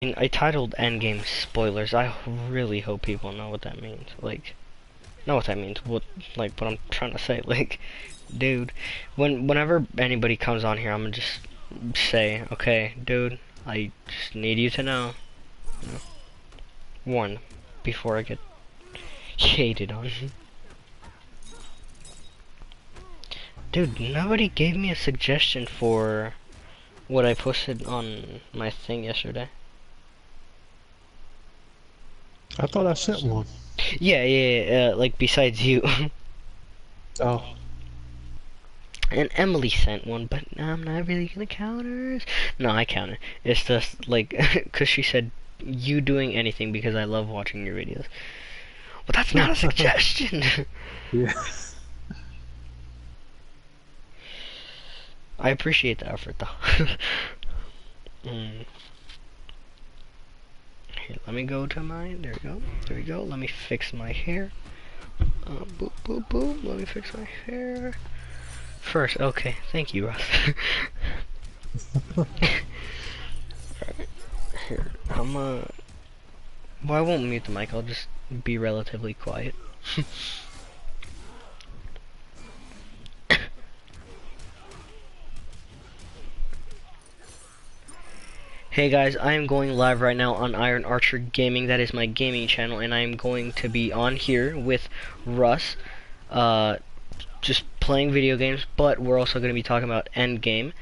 mean, I titled Endgame Spoilers. I really hope people know what that means. Like, know what that means. What I'm trying to say. Like, dude, whenever anybody comes on here, I'm gonna just say, okay, dude, I just need you to know, one, before I get hated on. Dude, nobody gave me a suggestion for what I posted on my thing yesterday. I thought I sent one. Yeah, like besides you. Oh, And Emily sent one, but I'm not really gonna count hers. No, I count it. It's just like, cause she said, you doing anything because I love watching your videos. Well, that's not a suggestion. yeah. I appreciate the effort though. Here, let me go to mine. There we go. There we go. Let me fix my hair. Boop, boop, boop. Let me fix my hair. First, okay. Thank you, Russ. Alright. Here. Well, I won't mute the mic. I'll just be relatively quiet. Hey guys, I am going live right now on Iron Archer Gaming. That is my gaming channel, and I am going to be on here with Russ, just playing video games, but we're also going to be talking about Endgame,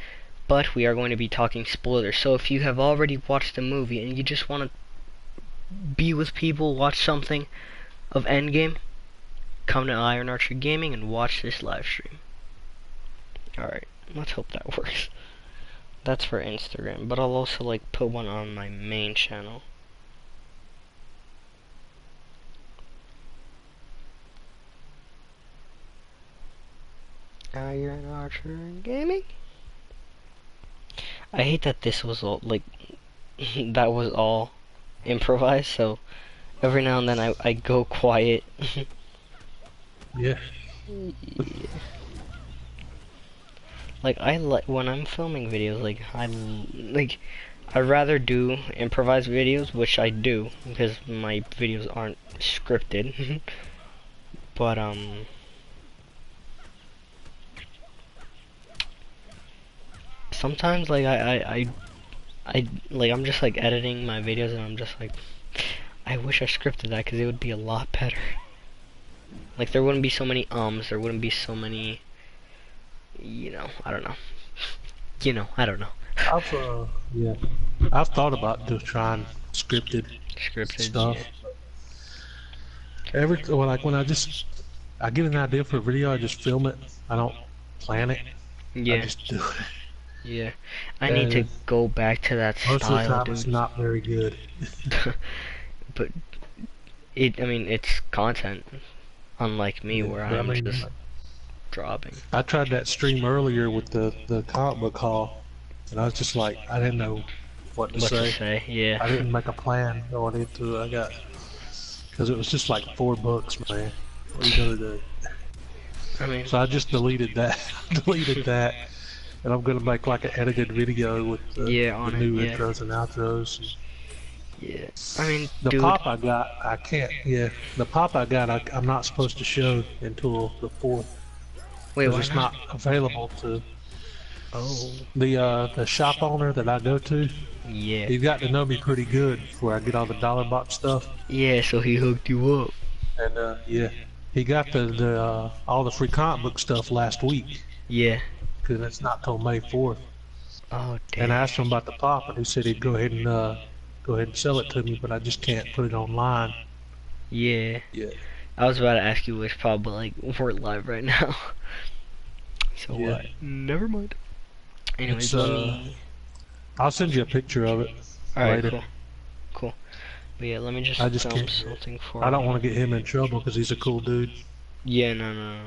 but we are going to be talking spoilers. So if you have already watched the movie and you just want to be with people, watch something of Endgame, come to Iron Archer Gaming and watch this live stream. Alright, let's hope that works. That's for Instagram, but I'll also like put one on my main channel. Iron Archer Gaming. I hate that this was all like that was all improvised, so every now and then I go quiet. Yeah. Yeah. Like I like when I'm filming videos, like I'd rather do improvised videos, which I do because my videos aren't scripted. But sometimes like I like I'm just like editing my videos and I'm just like I wish I scripted that because it would be a lot better. Like there wouldn't be so many there wouldn't be so many, I don't know. I don't know. Yeah. I've thought about just trying scripted Scripted, stuff. yeah. When I get an idea for a video, I just film it. I don't plan it. I Yeah, just do it. yeah. I need to And go back to that most of the style, time, it's dude. not very good. But I mean, it's content. Unlike me, Yeah. where But I I'm mean, just dropping. I tried that stream earlier with the comic book haul, and I was just like, I didn't know what to What to say. say? Yeah. I didn't make a plan going into it. Because it was just like $4, man. What are you gonna do? I mean, So I just deleted that. deleted that, and I'm gonna make like an edited video with yeah, the on it. new Yeah, intros and outros. yeah. I mean, The dude. pop I got, I can't. Yeah, the pop I got, I'm not supposed to show until the 4th Wait, because why it's not? not available to Oh, the shop owner that I go to. yeah. He's got to know me pretty good before I get all the dollar box stuff. Yeah, so he hooked you up. And yeah, he got the all the free comic book stuff last week Yeah. because it's not till May 4th. Oh, And I dang. asked him about the pop, and he said he'd go ahead and sell it to me, but I just can't put it online. Yeah. Yeah. I was about to ask you which pub, but like, we're live right now. So Yeah. what? Never mind. It's Anyways, let me. I'll send you a picture of it Alright, later. cool. Cool. But yeah, let me just I just film can't. something I for don't him. want to get him in trouble because he's a cool dude. Yeah, no.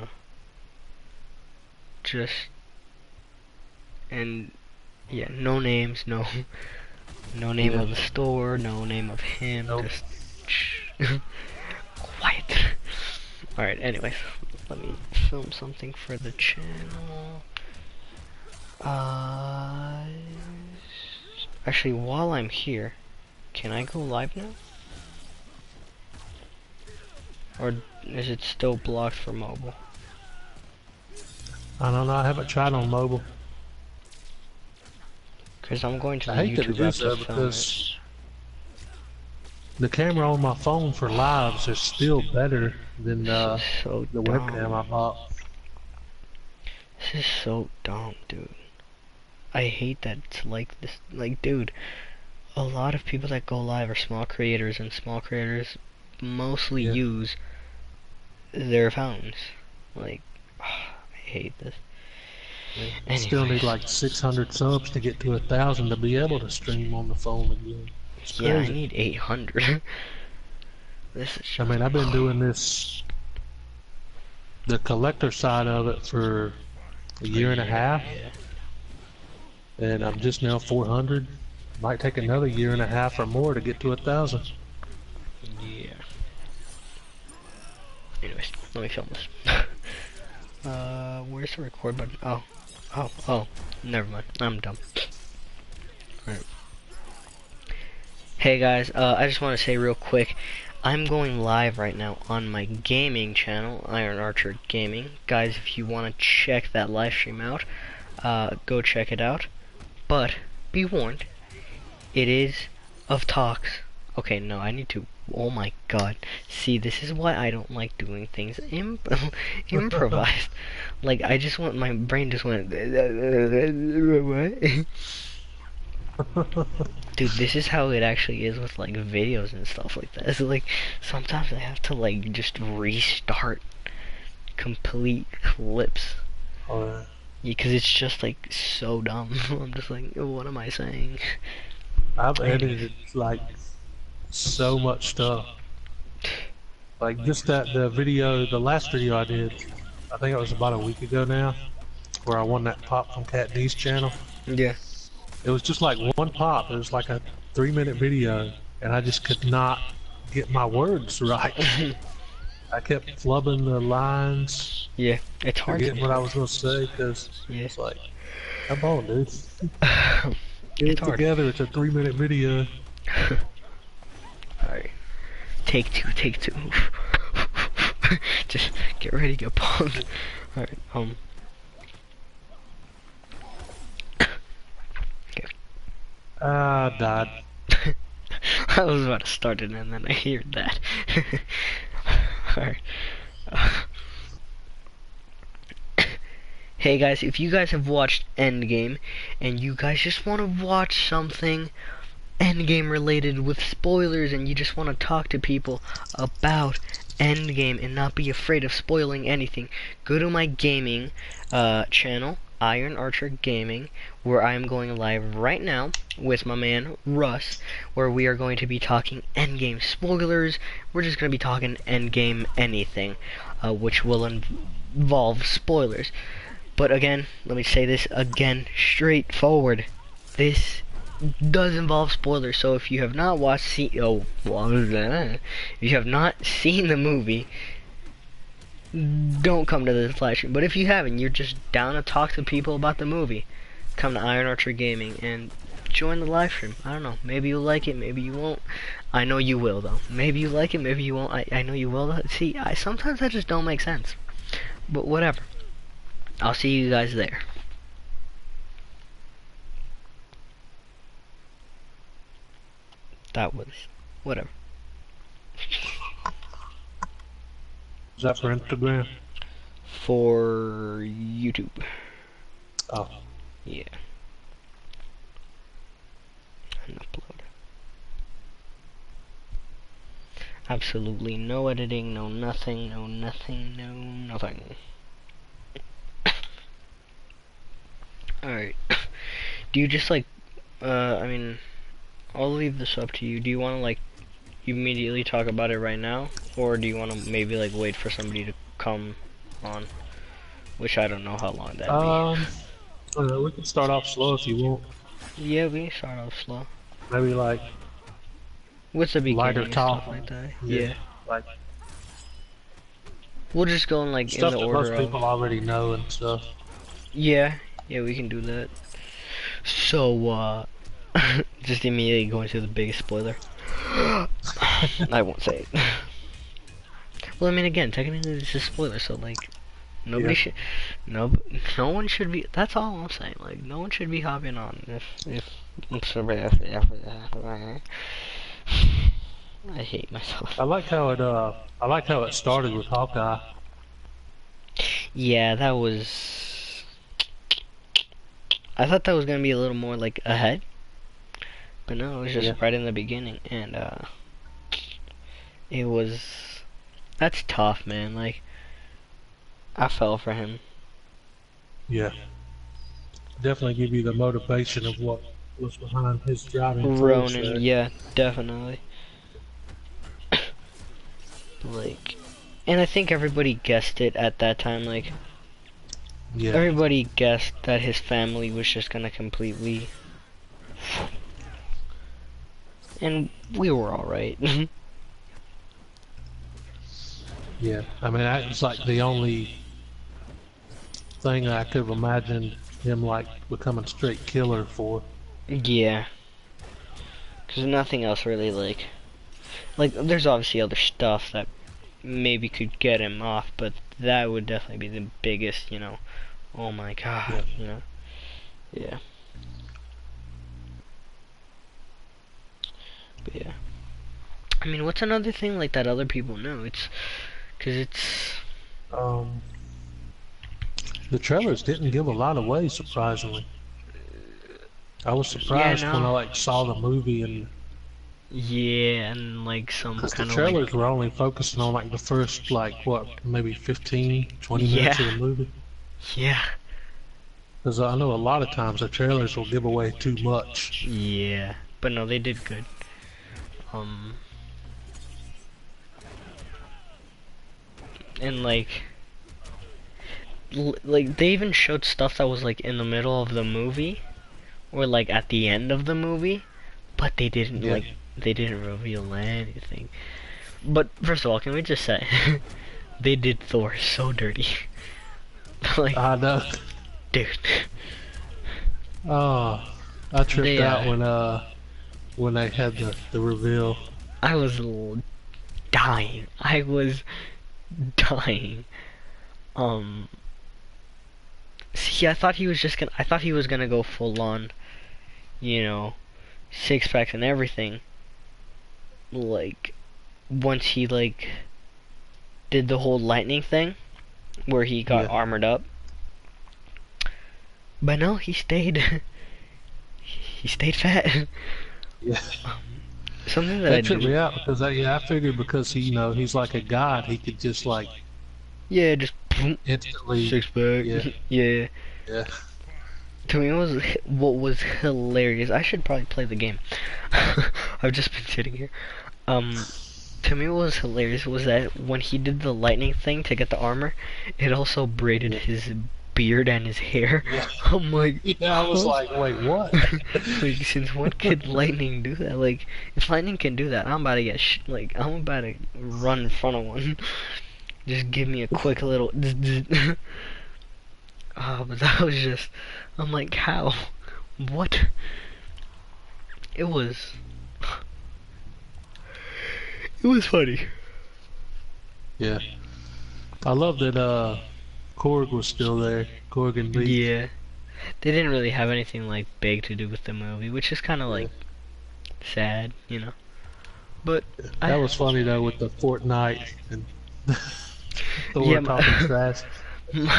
Just. And. Yeah, no names, no. No name Yeah. of the store, no name of him, Nope. just. Quiet. Alright, anyways. Let me film something for the channel. Uh. Actually, while I'm here. Can I go live now? Or is it still blocked for mobile? I don't know. I haven't tried on mobile. Because I'm going to I the hate that it YouTube app is to though film it. because the camera on my phone for lives is still better than This is so the webcam I dumb. bought. This is so dumb, dude. I hate that it's like this. Like, dude, a lot of people that go live are small creators, and small creators mostly Yeah. use their phones. Like, I hate this. Yeah. I still need Anyways, like 600 subs to get to 1,000 to be able to stream on the phone again. It's yeah, I crazy. need 800. This is I just. mean, I've been doing this, the collector side of it for a A year and a year, half, yeah. and I'm just now 400. Might take another year and a half or more to get to 1,000. Yeah. Anyways, let me film this. Where's the record button? Oh, never mind. I'm dumb. Alright. Hey guys, I just want to say real quick, I'm going live right now on my gaming channel, Iron Archer Gaming. Guys, if you want to check that live stream out, go check it out. But, be warned, it is of talks. Okay, no, I need to. Oh my god. See, this is why I don't like doing things improvised. Like, I just want, my brain just went. What? Dude, this is how it actually is with like videos and stuff like that. It's like sometimes I have to like just restart complete clips. Or Yeah, because it's just like so dumb. I'm just like, what am I saying? I've Anyways. edited like so much stuff. Like just the video, the last video I did, I think it was about a week ago now, where I won that pop from Cat D's channel. Yeah. It was just like one pop. It was like a 3-minute video, and I just could not get my words right. I kept flubbing the lines, Yeah, it's hard forgetting what I sometimes. was going to say, because Yeah. it's like, come on, dude. Get It's it hard. together. It's a 3-minute video. Alright. Take two, take two. Just get ready, get pumped. Alright, okay. Ah, died. I was about to start it and then I hear that. Alright. Hey guys, if you guys have watched Endgame and you guys just want to watch something Endgame related with spoilers and you just want to talk to people about Endgame and not be afraid of spoiling anything, go to my gaming channel, Iron Archer Gaming, where I am going live right now with my man Russ, where we are going to be talking Endgame spoilers. We're just going to be talking Endgame anything, which will involve spoilers. But again, let me say this again, straightforward. This does involve spoilers, so if you have not if you have not seen the movie, don't come to this live stream. But if you haven't, you're just down to talk to people about the movie, come to Iron Archer Gaming and join the live stream. I don't know, maybe you'll like it, maybe you won't. I know you will though. Maybe you like it, maybe you won't. I know you will though. See, sometimes that just don't make sense. But whatever. I'll see you guys there. That was whatever. Is that for Instagram? For YouTube. Oh. Yeah. And upload. Absolutely no editing, no nothing, no nothing, no nothing. Alright. Do you just like, I mean, I'll leave this up to you. Do you want to like immediately talk about it right now? Or do you want to maybe like wait for somebody to come on? Which I don't know how long that'd be. We can start off slow if you want. Yeah, we can start off slow. Maybe like With the lighter beginning and talk. stuff like that. Yeah. Yeah. Like We'll just go in like in stuff the that most order people of. already know and stuff. Yeah, we can do that. So, Just immediately going to the biggest spoiler. I won't say it. Well, I mean, again, technically this is a spoiler, so like, nobody Yeah. should, no, no one should be. That's all I'm saying. Like, no one should be hopping on if. I hate myself. I like how it started with Hawkeye. Yeah, that was. I thought that was gonna be a little more like ahead, but no, it was just Yeah. right in the beginning, and it was. That's tough, man. Like, I fell for him. Yeah. Definitely give you the motivation of what was behind his driving force Ronan, there. yeah, definitely. Like, and I think everybody guessed it at that time. Like, Yeah. everybody guessed that his family was just gonna completely. And we were alright. Yeah. I mean, it's like the only thing I could have imagined him like becoming straight killer for. Yeah. Because nothing else really, like, there's obviously other stuff that maybe could get him off, but that would definitely be the biggest, oh my Yeah. god, yeah. But yeah. I mean, what's another thing, like, that other people know? Because it's, Um, the trailers didn't give a lot away, surprisingly. I was yeah, surprised when I no. like saw the movie and Yeah, and, like, some because the kind of, like, trailers were only focusing on like the first like what maybe 15, 20 yeah, minutes of the movie. yeah, Because I know a lot of times the trailers will give away too much. yeah. But no, they did good. Um, and, like, they even showed stuff that was, like, in the middle of the movie, or, like, at the end of the movie, but they didn't, Yeah, like, they didn't reveal anything. But, first of all, can we just say, they did Thor so dirty. Like, I know. dude. Oh, I tripped They, out when they had the reveal. I was dying. I was dying. Um, see, I thought he was gonna go full on, you know, six packs and everything. Like, once he, like, did the whole lightning thing, where he got Yeah, armored up. But no, he stayed, he stayed fat. yeah. Something that I That tripped do, me out because I figured because he's like a god, he could just like yeah, just boom, instantly. six pack, Yeah, yeah. yeah, To me, what was hilarious. I should probably play the game. I've just been sitting here. Um, to me, what was hilarious was that when he did the lightning thing to get the armor, it also braided yeah. his beard and his hair. Yeah. I'm like, Yeah, I was huh? like, wait, what? Like, since when could lightning do that? Like, if lightning can do that, I'm about to get like, I'm about to run in front of one. Just give me a quick little. But that was just. I'm like, how? What? It was. It was funny. Yeah, I love that Korg was still there. Korg and Beef. Yeah. They didn't really have anything like big to do with the movie, which is kind of Yeah. like sad. But That I was funny though with the Fortnite and Thor yeah, talking trash.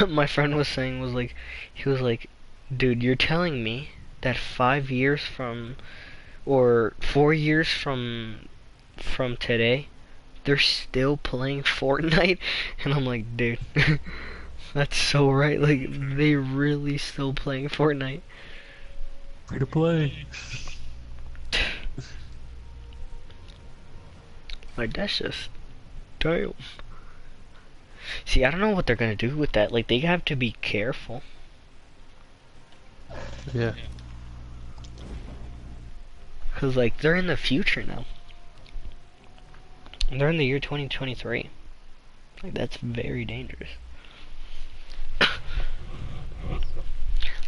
my friend was saying was like he was like, dude, you're telling me that 5 years from or 4 years from today, they're still playing Fortnite, and I'm like, dude, that's so right. Like they really still playing Fortnite. Free to play. Like that's just damn. See, I don't know what they're gonna do with that. Like they have to be careful. Yeah. Cause like they're in the future now. They're in the year 2023. Like that's very dangerous.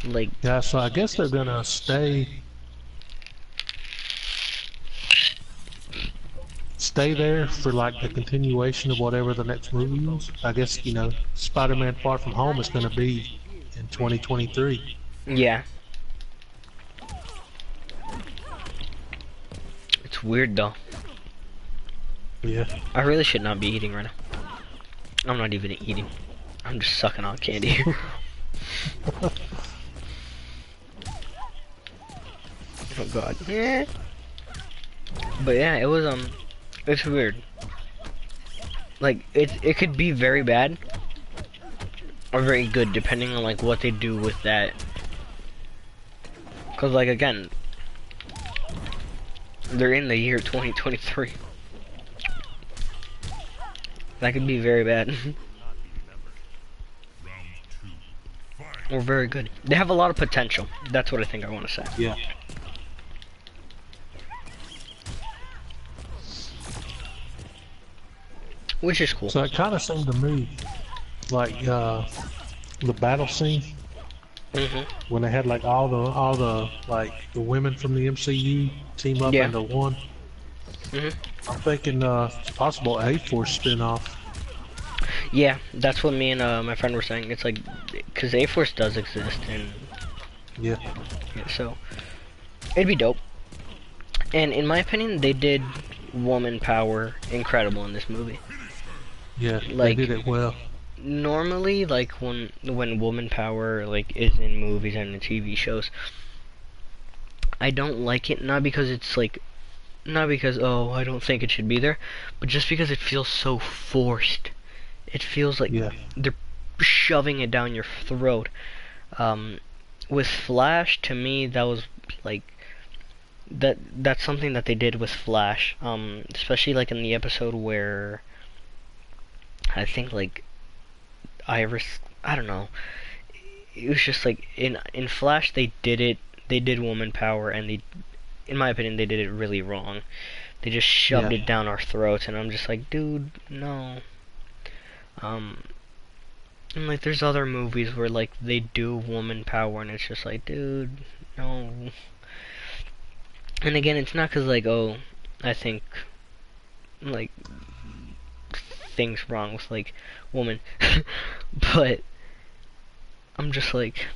Like Yeah, so I guess they're gonna stay stay there for like the continuation of whatever the next movie is. I guess, you know, Spider-Man Far From Home is going to be in 2023. Yeah. It's weird though. Yeah. I really should not be eating right now. I'm not even eating. I'm just sucking on candy. Oh god. Yeah. But yeah, it was it's weird. Like it could be very bad or very good depending on like what they do with that. Cause like again, they're in the year 2023. That could be very bad. Or very good. They have a lot of potential. That's what I think I want to say. Yeah. Which is cool. So it kind of seemed to me like the battle scene when they had like all the like the women from the MCU team up Yeah. into one. I'm thinking it's possible A-Force spin-off. Yeah, that's what me and my friend were saying. It's like, because A-Force does exist, and Yeah. yeah, so it'd be dope. And in my opinion, they did woman power incredible in this movie. Yeah, Like, they did it well. normally, like when woman power like is in movies and in TV shows, I don't like it. Not because it's like, not because oh I don't think it should be there, but just because it feels so forced. It feels like they're shoving it down your throat. With Flash, to me, that was like that's something that they did with Flash. Especially like in the episode where I think like Iris, I don't know. It was just like in Flash they did it. They did woman power, and they, in my opinion, they did it really wrong. They just shoved it down our throats, and I'm just like, dude, no. And like there's other movies where like they do woman power and it's just like, dude, no. And again, it's not cause like, oh, I think like things wrong with like woman, but I'm just like,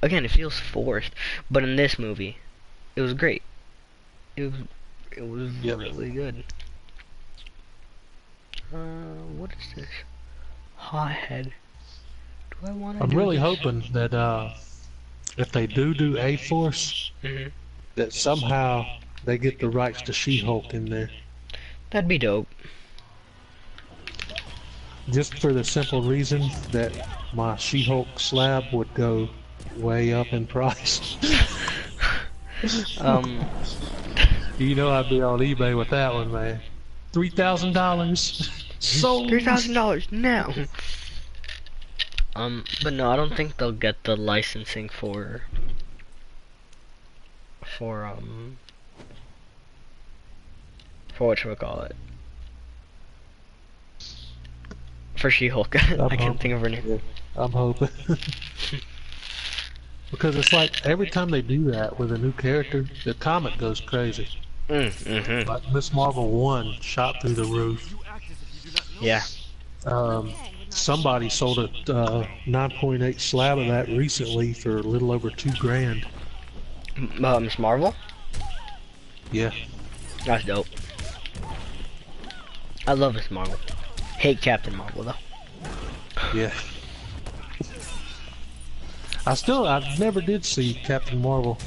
again, it feels forced. But in this movie, it was great. It was really good. What is this? Hothead. Do I want to? I'm really hoping that if they do A-Force, that somehow they get the rights to She-Hulk in there. That'd be dope. Just for the simple reason that my She-Hulk slab would go way up in price. You know I'd be on eBay with that one, man. $3,000 sold. $3,000 now. But no, I don't think they'll get the licensing for whatchamacallit. For She-Hulk. I can't think of her name. Yeah, I'm hoping. Because it's like every time they do that with a new character, the comic goes crazy. Like Miss Marvel 1 shot through the roof. Yeah. Somebody sold a 9.8 slab of that recently for a little over $2,000. Miss Marvel? Yeah. That's dope. I love Miss Marvel. Hate Captain Marvel though. Yeah. I never did see Captain Marvel,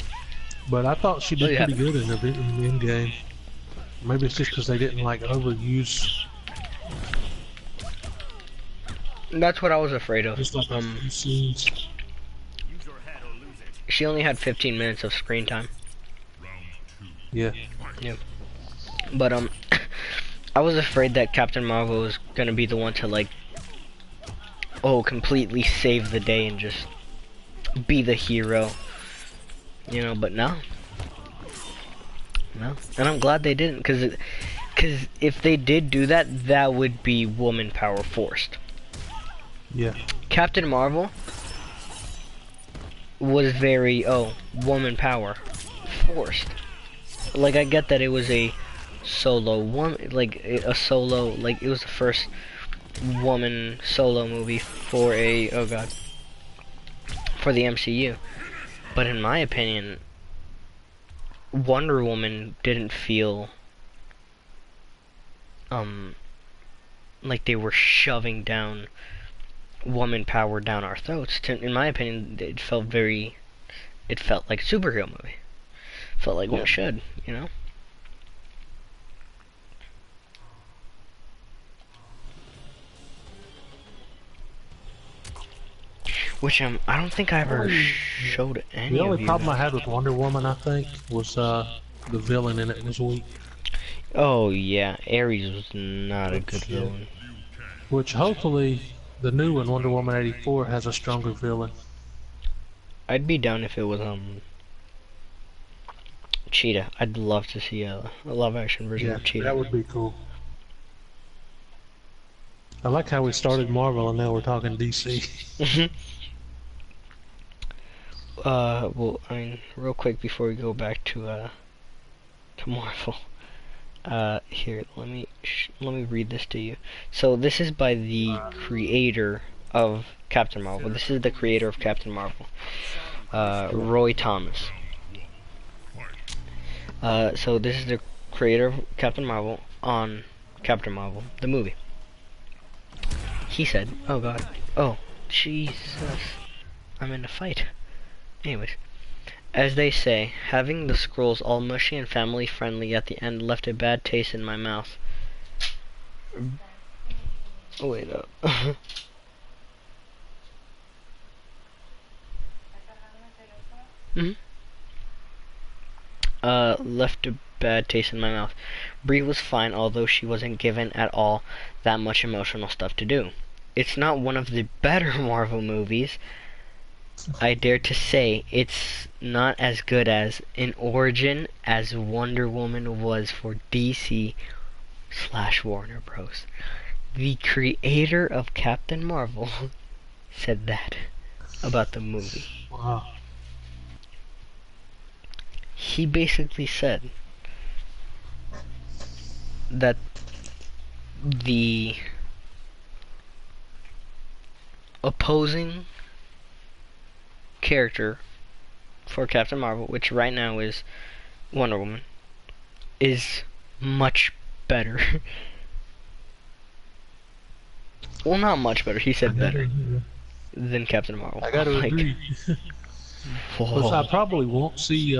but I thought she did pretty good in the Endgame. Maybe it's just because they didn't like overuse. That's what I was afraid of. Just like scenes. She only had 15 minutes of screen time. Yeah. Yeah. But I was afraid that Captain Marvel was gonna be the one to like, completely save the day and just be the hero, you know. But no, and I'm glad they didn't, because if they did do that, that would be woman power forced. Yeah. Captain Marvel was very woman power forced. like I get that it was a solo one, like a solo, like it was the first woman solo movie for a, oh god, for the MCU. But in my opinion, Wonder Woman didn't feel um like they were shoving down woman power down our throats. In my opinion, it felt like a superhero movie. Felt like one Yeah. should, you know? Which I don't think I ever showed The any only of you problem I guys. had with Wonder Woman, I think, was the villain in it was weak. Oh yeah, Ares was not a good Yeah. villain. Which hopefully the new one, Wonder Woman 84, has a stronger villain. I'd be down if it was Cheetah. I'd love to see a live action version Yeah, of Cheetah. that would be cool. I like how we started Marvel and now we're talking DC. Well, I mean, real quick before we go back to Marvel. Here, let me read this to you. So this is by the creator of Captain Marvel. This is the creator of Captain Marvel, Roy Thomas. So this is the creator of Captain Marvel on Captain Marvel, the movie. He said, "Oh God, oh Jesus, I'm in a fight." Anyways, as they say, having the scrolls all mushy and family friendly at the end left a bad taste in my mouth. Oh wait up. hmm Left a bad taste in my mouth. Brie was fine, although she wasn't given at all that much emotional stuff to do. It's not one of the better Marvel movies. I dare to say it's not as good as in origin as Wonder Woman was for DC / Warner Bros. The creator of Captain Marvel said that about the movie. Wow. He basically said that the opposing character for Captain Marvel, which right now is Wonder Woman, is much better. Well, not much better. He said better than Captain Marvel. I gotta I'm like, agree. Plus, I whoa. probably won't see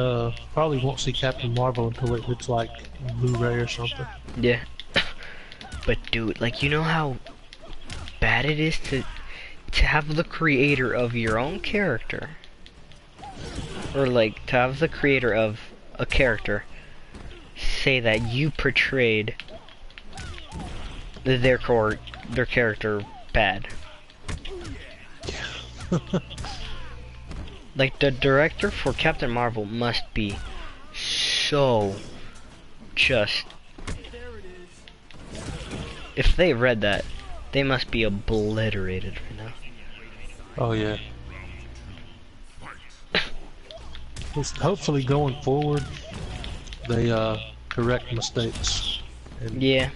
Captain Marvel until it hits like Blu-ray or something. Yeah. But dude, like, you know how bad it is to have the creator of your own character, or like to have the creator of a character say that you portrayed their character bad. Like, the director for Captain Marvel must be so just, if they read that, they must be obliterated right now. Oh yeah. Hopefully going forward, they correct mistakes and Yeah,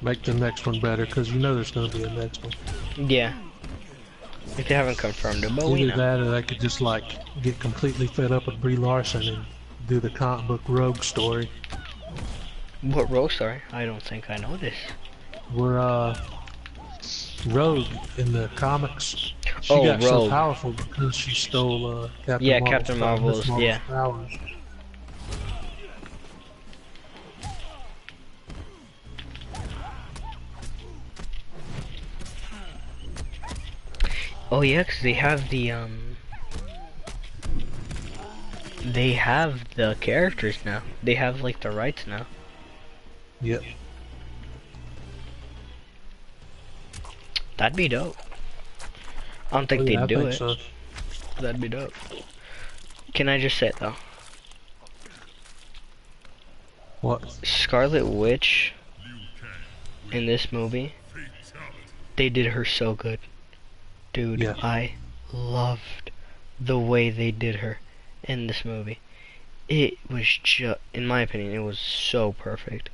make the next one better, because you know there's going to be a next one. yeah. If they haven't confirmed it, but we Either know. that or they could just like get completely fed up with Brie Larson and do the comic book Rogue story. What role? Sorry, I don't think I know this. Where Rogue in the comics, she Oh, got so Rogue. powerful because she stole Captain Yeah, Marvel's, Captain Miss Marvel's. Marvel's Yeah. powers. Oh yeah, 'cause they have the characters now. They have like the rights now. Yep. That'd be dope. I don't think Oh, yeah, they'd I do think it. so. That'd be dope. Can I just say though, What? Scarlet Witch in this movie, they did her so good. Dude, Yeah. I loved the way they did her in this movie. it was just, in my opinion, it was so perfect.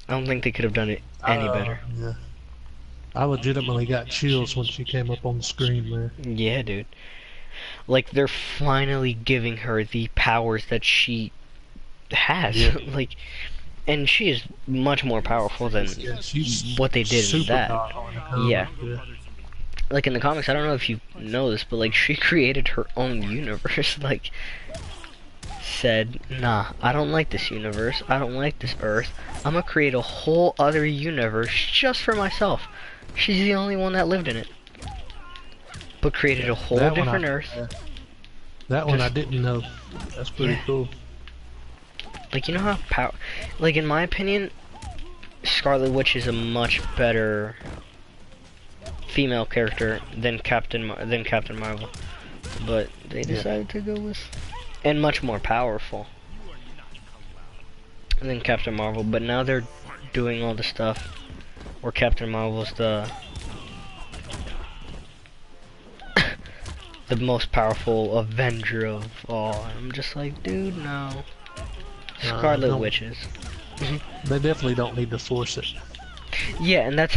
I don't think they could have done it any better. Yeah. I legitimately got chills when she came up on the screen, man. Yeah, dude. Like, they're finally giving her the powers that she has. Yeah. Like, and she is much more powerful than Yeah, she's what they did in super that. powerful in the Yeah. comic. Yeah. Like, in the comics, I don't know if you know this, but, like, she created her own universe. Like, said, nah, I don't like this universe. I don't like this Earth. I'm gonna create a whole other universe just for myself. She's the only one that lived in it. But created a whole That different Earth. that one I Just, didn't know. That's pretty yeah. cool. Like, you know how like, in my opinion, Scarlet Witch is a much better female character than Captain Marvel. But they decided to go with, and much more powerful than Captain Marvel. But now they're doing all the stuff where Captain Marvel's the most powerful Avenger of all. I'm just like, dude, no. Scarlet Witches. They definitely don't need to force it. Yeah, and that's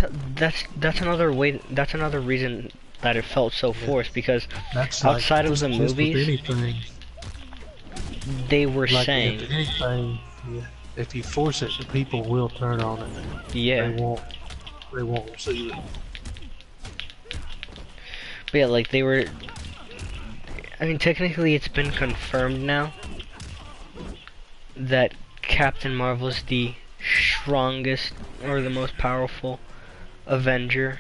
another way. That's another reason that it felt so forced, because That's outside like of the just movies, with anything. they were Like saying, if anything, yeah, if you force it, the people will turn on it. yeah. They won't receive it. But yeah, like they were. I mean, technically, it's been confirmed now that Captain Marvel's the strongest or the most powerful Avenger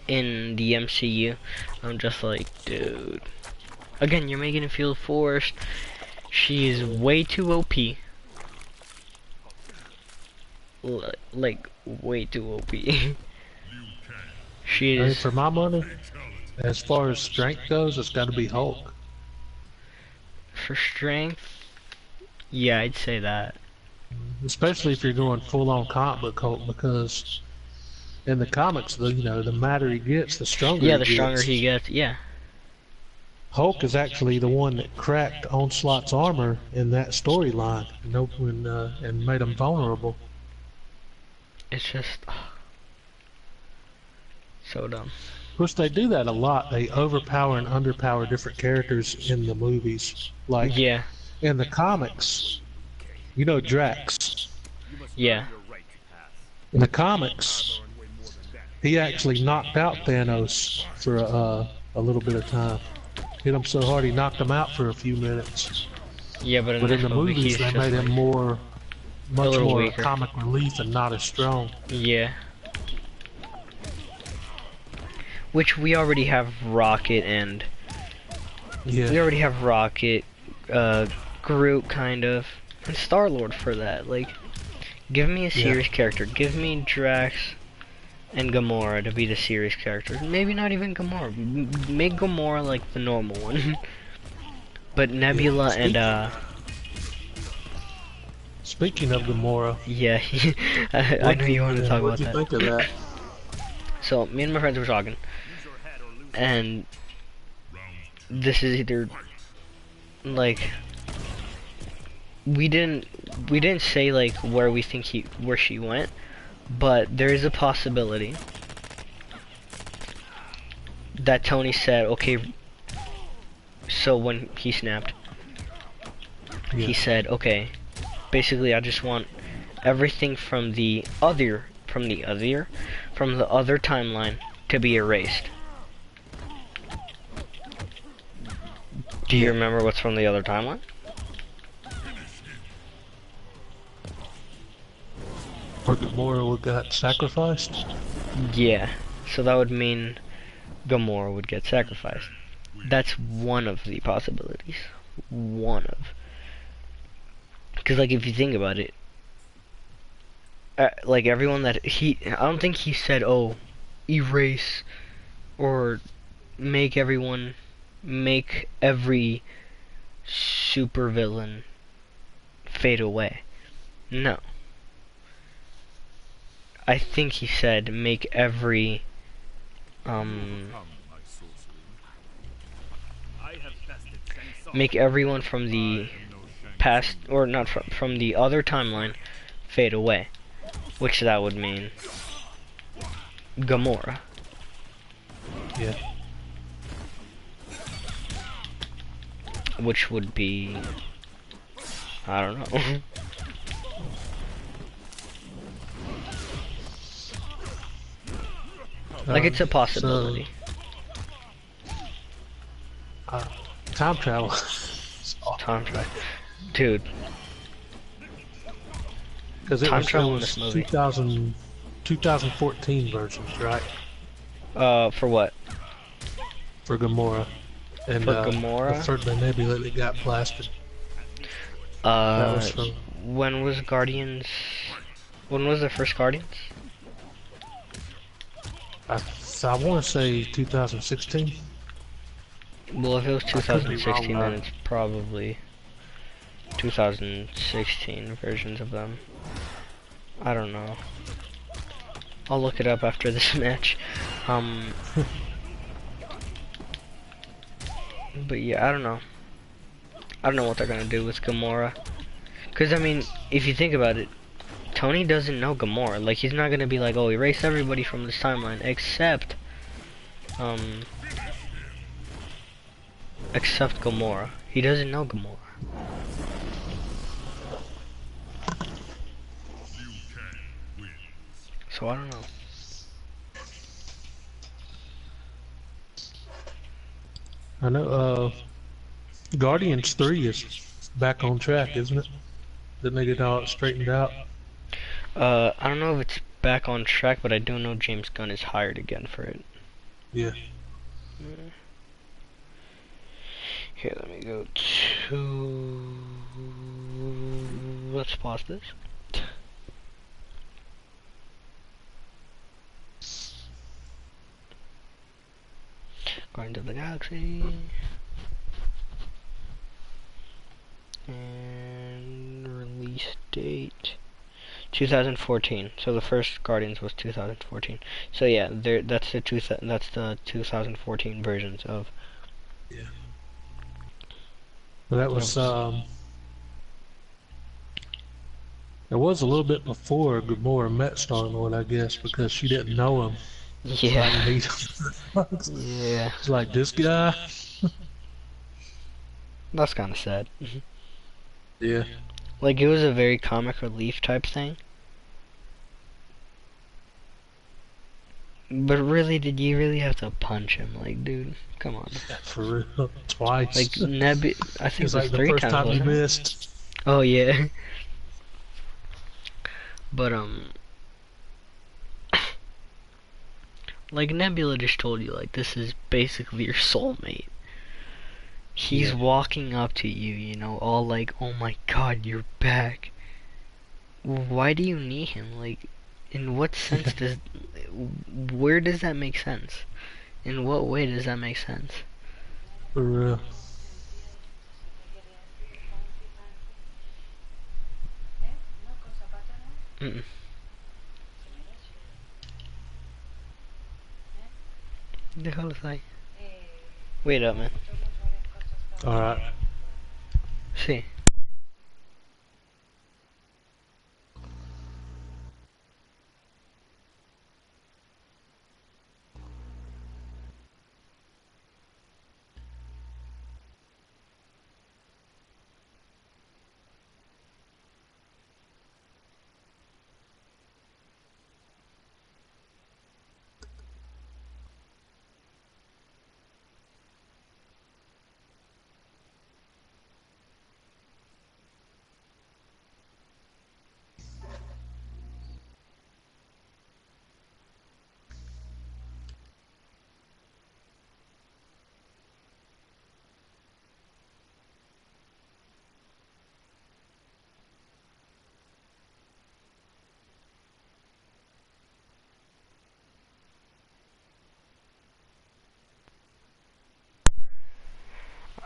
in the MCU. I'm just like, dude. Again, you're making it feel forced. She is way too OP. Like, way too OP. She I mean, is, for my money, as far as strength goes, it's got to be Hulk. for strength, yeah, I'd say that. Especially if you're going full-on comic book Hulk, because in the comics, the madder he gets, the stronger Yeah, he the stronger he gets. gets, yeah. Hulk is actually the one that cracked Onslaught's armor in that storyline, and made him vulnerable. It's just, so dumb. Of course, they do that a lot. They overpower and underpower different characters in the movies. Like Yeah, in the comics, Drax. yeah. In the comics, he actually knocked out Thanos for a little bit of time. Hit him so hard he knocked him out for a few minutes. Yeah, but in But in this the movie, movies, he's they just made him like, a much little more weaker. comic relief and not as strong. Yeah. Which we already have Rocket and Yeah. we already have Rocket, Groot kind of, and Star-Lord for that. Like, give me a serious character. Give me Drax and Gamora to be the serious characters. Maybe not even Gamora. Make Gamora like the normal one. But Nebula and Speaking of Gamora, yeah, I know you want to talk about what'd you that. think of that? So me and my friends were talking, and this is either like we didn't say like where she went, but there is a possibility that Tony said, okay, so when he snapped, he said, okay, basically I just want everything from the other timeline to be erased. Do you remember what's from the other timeline? Where Gamora got sacrificed? Yeah, so that would mean Gamora would get sacrificed. That's one of the possibilities. One of. Because, like, if you think about it, like, everyone that I don't think he said, oh, erase or make every supervillain fade away. No. I think he said make every, make everyone from the past, or not from the other timeline, fade away. Which that would mean Gamora. Yeah. Which would be, I don't know. Like, it's a So, possibility. uh, time travel. Time travel. Dude, Because time it travel in this was movie. 2014 versions, right? For what? For Gamora. And For the Gamora? first the nebula that got blasted. That was Uh, from when was Guardians? When was the first Guardians? I want to say 2016. Well, if it was I could be wrong 2016, then though. it's probably 2016 versions of them. I don't know. I'll look it up after this match. But yeah, I don't know. I don't know what they're gonna do with Gamora. Cause I mean, if you think about it, Tony doesn't know Gamora. Like, he's not gonna be like, oh, erase everybody from this timeline except Gamora. He doesn't know Gamora. So I don't know. I know. Guardians 3 is back on track, isn't it? Didn't they get all straightened out? I don't know if it's back on track, but I do know James Gunn is hired again for it. Yeah. Here, let me go to... Let's pause this. Guardians of the Galaxy. And release date 2014. So the first Guardians was 2014. So yeah, that's the 2014 versions of. Yeah. But that was it was a little bit before Gamora met Star-Lord, I guess, because she didn't know him. Yeah. Like, meet him. Yeah. It's like this guy. That's kind of sad. Yeah. Like, it was a very comic relief type thing. But really, did you really have to punch him? Like, dude, come on. For real, twice. Like, I think It's it was like the 3 first times, time you wasn't it? missed. Oh, yeah. But, like, Nebula just told you, like, this is basically your soulmate. He's Yeah. walking up to you, you know, all like, oh my god, you're back. Why do you need him? Like, in what sense does... Where does that make sense? In what way does that make sense? For real. Mm-mm. The hell is that? Wait up, man. Alright. See.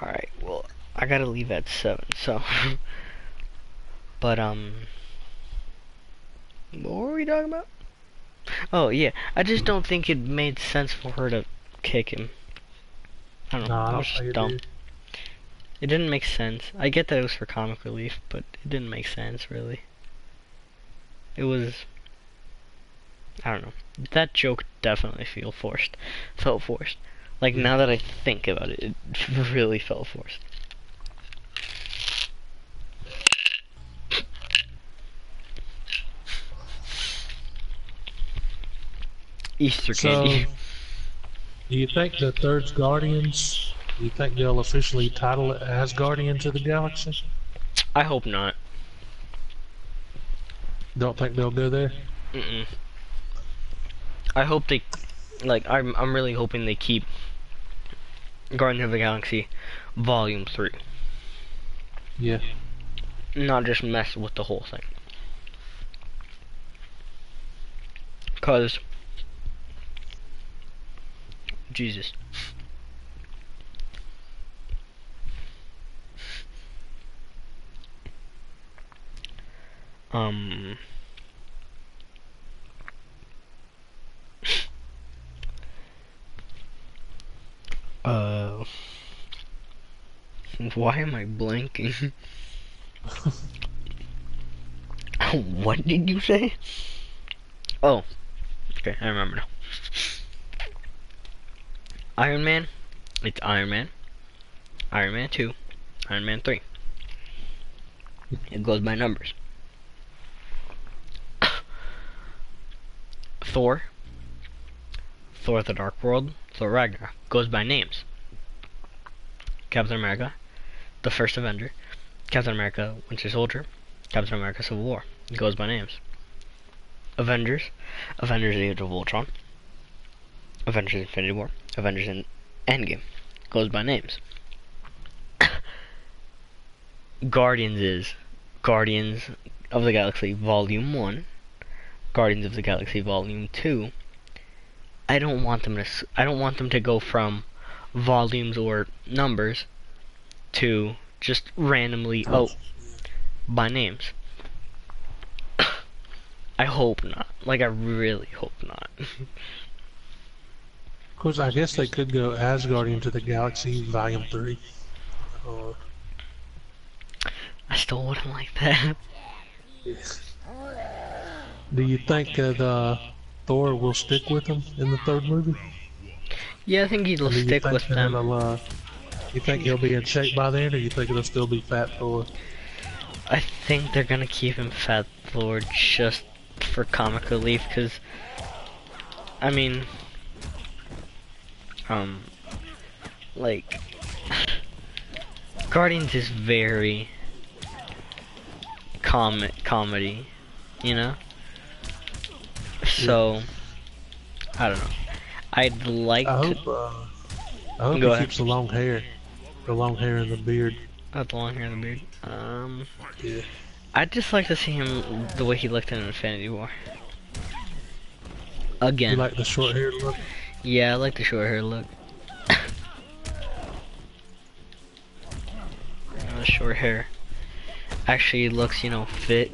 Alright, well, I gotta leave at 7, so... But, what were we talking about? Oh, yeah, I just don't think it made sense for her to kick him. I don't No, know, I that don't was think just it dumb. did. It didn't make sense. I get that it was for comic relief, but it didn't make sense, really. It was... I don't know. That joke definitely felt forced. Like, now that I think about it, it really felt forced. Easter candy. So, do you think the third's Guardians? Do you think they'll officially title it as Guardians of the Galaxy? I hope not. Don't think they'll go there? Mm-mm. I hope they, like, I'm really hoping they keep Guardians of the Galaxy Volume 3. Yeah. Not just mess with the whole thing. Cause, Jesus. Uh, why am I blanking? What did you say? Oh, okay, I remember now. Iron Man, it's Iron Man, Iron Man 2, Iron Man 3. It goes by numbers. Thor, Thor the Dark World, Thor Ragnarok, goes by names. Captain America, the First Avenger, Captain America Winter Soldier, Captain America Civil War, it goes by names. Avengers, Avengers Age of Ultron, Avengers Infinity War, Avengers in Endgame, goes by names. Guardians is Guardians of the Galaxy Volume 1, Guardians of the Galaxy Volume 2. I don't want them to go from volumes or numbers to just randomly by names. I hope not. Like, I really hope not. Of course, I guess they could go as Guardians of the Galaxy Volume 3. I still wouldn't like that. Do you think the Thor will stick with them in the third movie? Yeah, I think he'll stick with them. You think he'll be in shape by then, or you think it'll still be Fat Thor? I think they're gonna keep him Fat Thor just for comic relief, cause I mean, like, Guardians is very comedy, you know? So, I don't know. I'd like I to... hope Go he ahead. keeps the long hair and the beard. The long hair and the beard. Yeah. I'd just like to see him the way he looked in Infinity War. Again. You like the short hair look? Yeah, I like the short hair look. The short hair actually looks, you know, fit.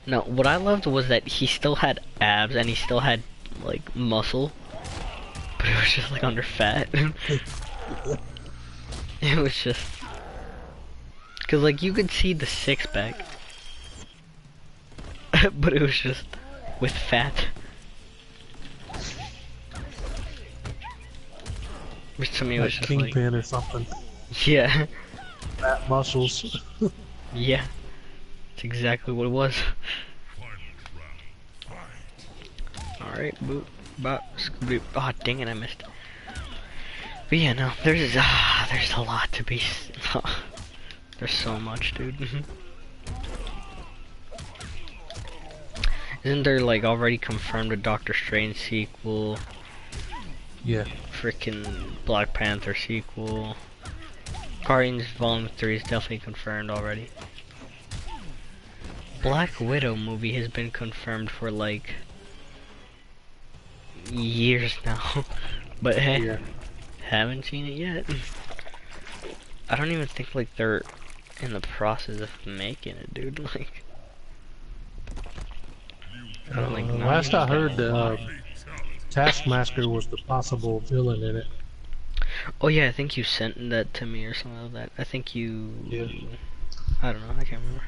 No, what I loved was that he still had abs and he still had, like, muscle. But it was just, like, under fat. It was just... Cause, like, you could see the six-pack. But it was just with fat. Which to me was just like... Kingpin or something. Yeah. Fat muscles. Yeah. That's exactly what it was. Alright, boop, bop, scoop, oh dang it, I missed. But yeah, no, there's a lot to be, there's so much, dude. Isn't there, like, already confirmed a Doctor Strange sequel? Yeah. Freaking Black Panther sequel. Guardians Volume 3 is definitely confirmed already. Black Widow movie has been confirmed for, like, years now. But hey, Yeah. haven't seen it yet. I don't even think, like, they're in the process of making it, dude. Like, Last I heard, Taskmaster was the possible villain in it. Oh yeah, I think you sent that to me or something like that. I think Yeah. I don't know, I can't remember.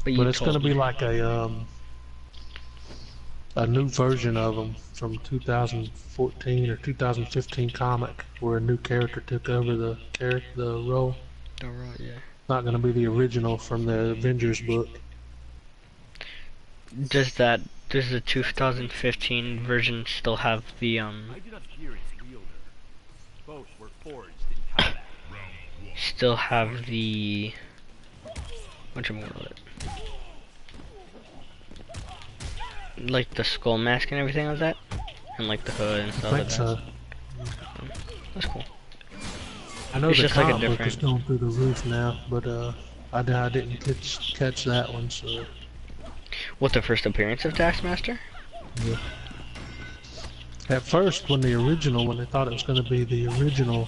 But you But it's gonna told be me. like a new version of them from 2014 or 2015 comic where a new character took over the role. Don't know, yeah. Not gonna be the original from the Avengers book. Does that does the 2015 version still have the I do not fear its wielder. Both were forged in combat. still have the which one was it? Like the skull mask and everything like that? And like the hood and I stuff like think that. so. That's cool. I know It's the just like a comic book is different going through the roof now, but I didn't catch that one, so what the first appearance of Taskmaster? yeah. At first, when they thought it was going to be the original,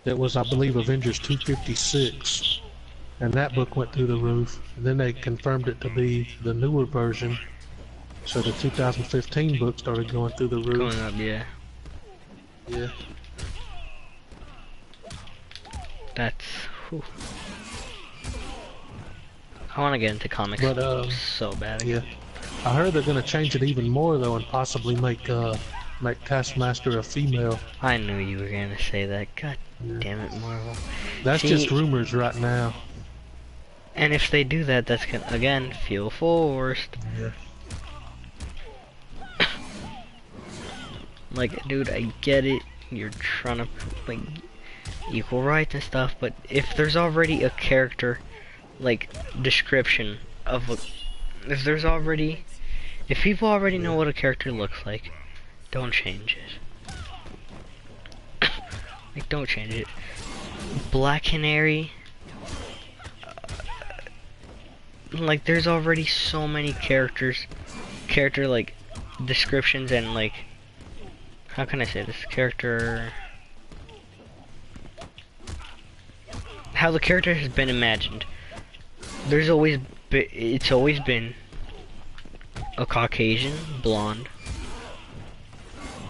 it was, I believe, Avengers 256, and that book went through the roof. And then they confirmed it to be the newer version, so the 2015 book started going through the Going roof. up, yeah. Yeah, That's whew. I wanna get into comics but so bad yeah, again. I heard they're going to change it even more though, and possibly make Taskmaster a female. I knew you were gonna say that. God Yeah. damn it, Marvel. That's just See, rumors right now. and if they do that, that's gonna again feel forced. Yeah. Like, dude, I get it. You're trying to like equal rights and stuff, but if there's already a character, like description of a, if there's already, if people already know what a character looks like, don't change it. Like, don't change it. Black Canary. Like, there's already so many character like descriptions and like, how can I say this character? How the character has been imagined. It's always been a Caucasian, blonde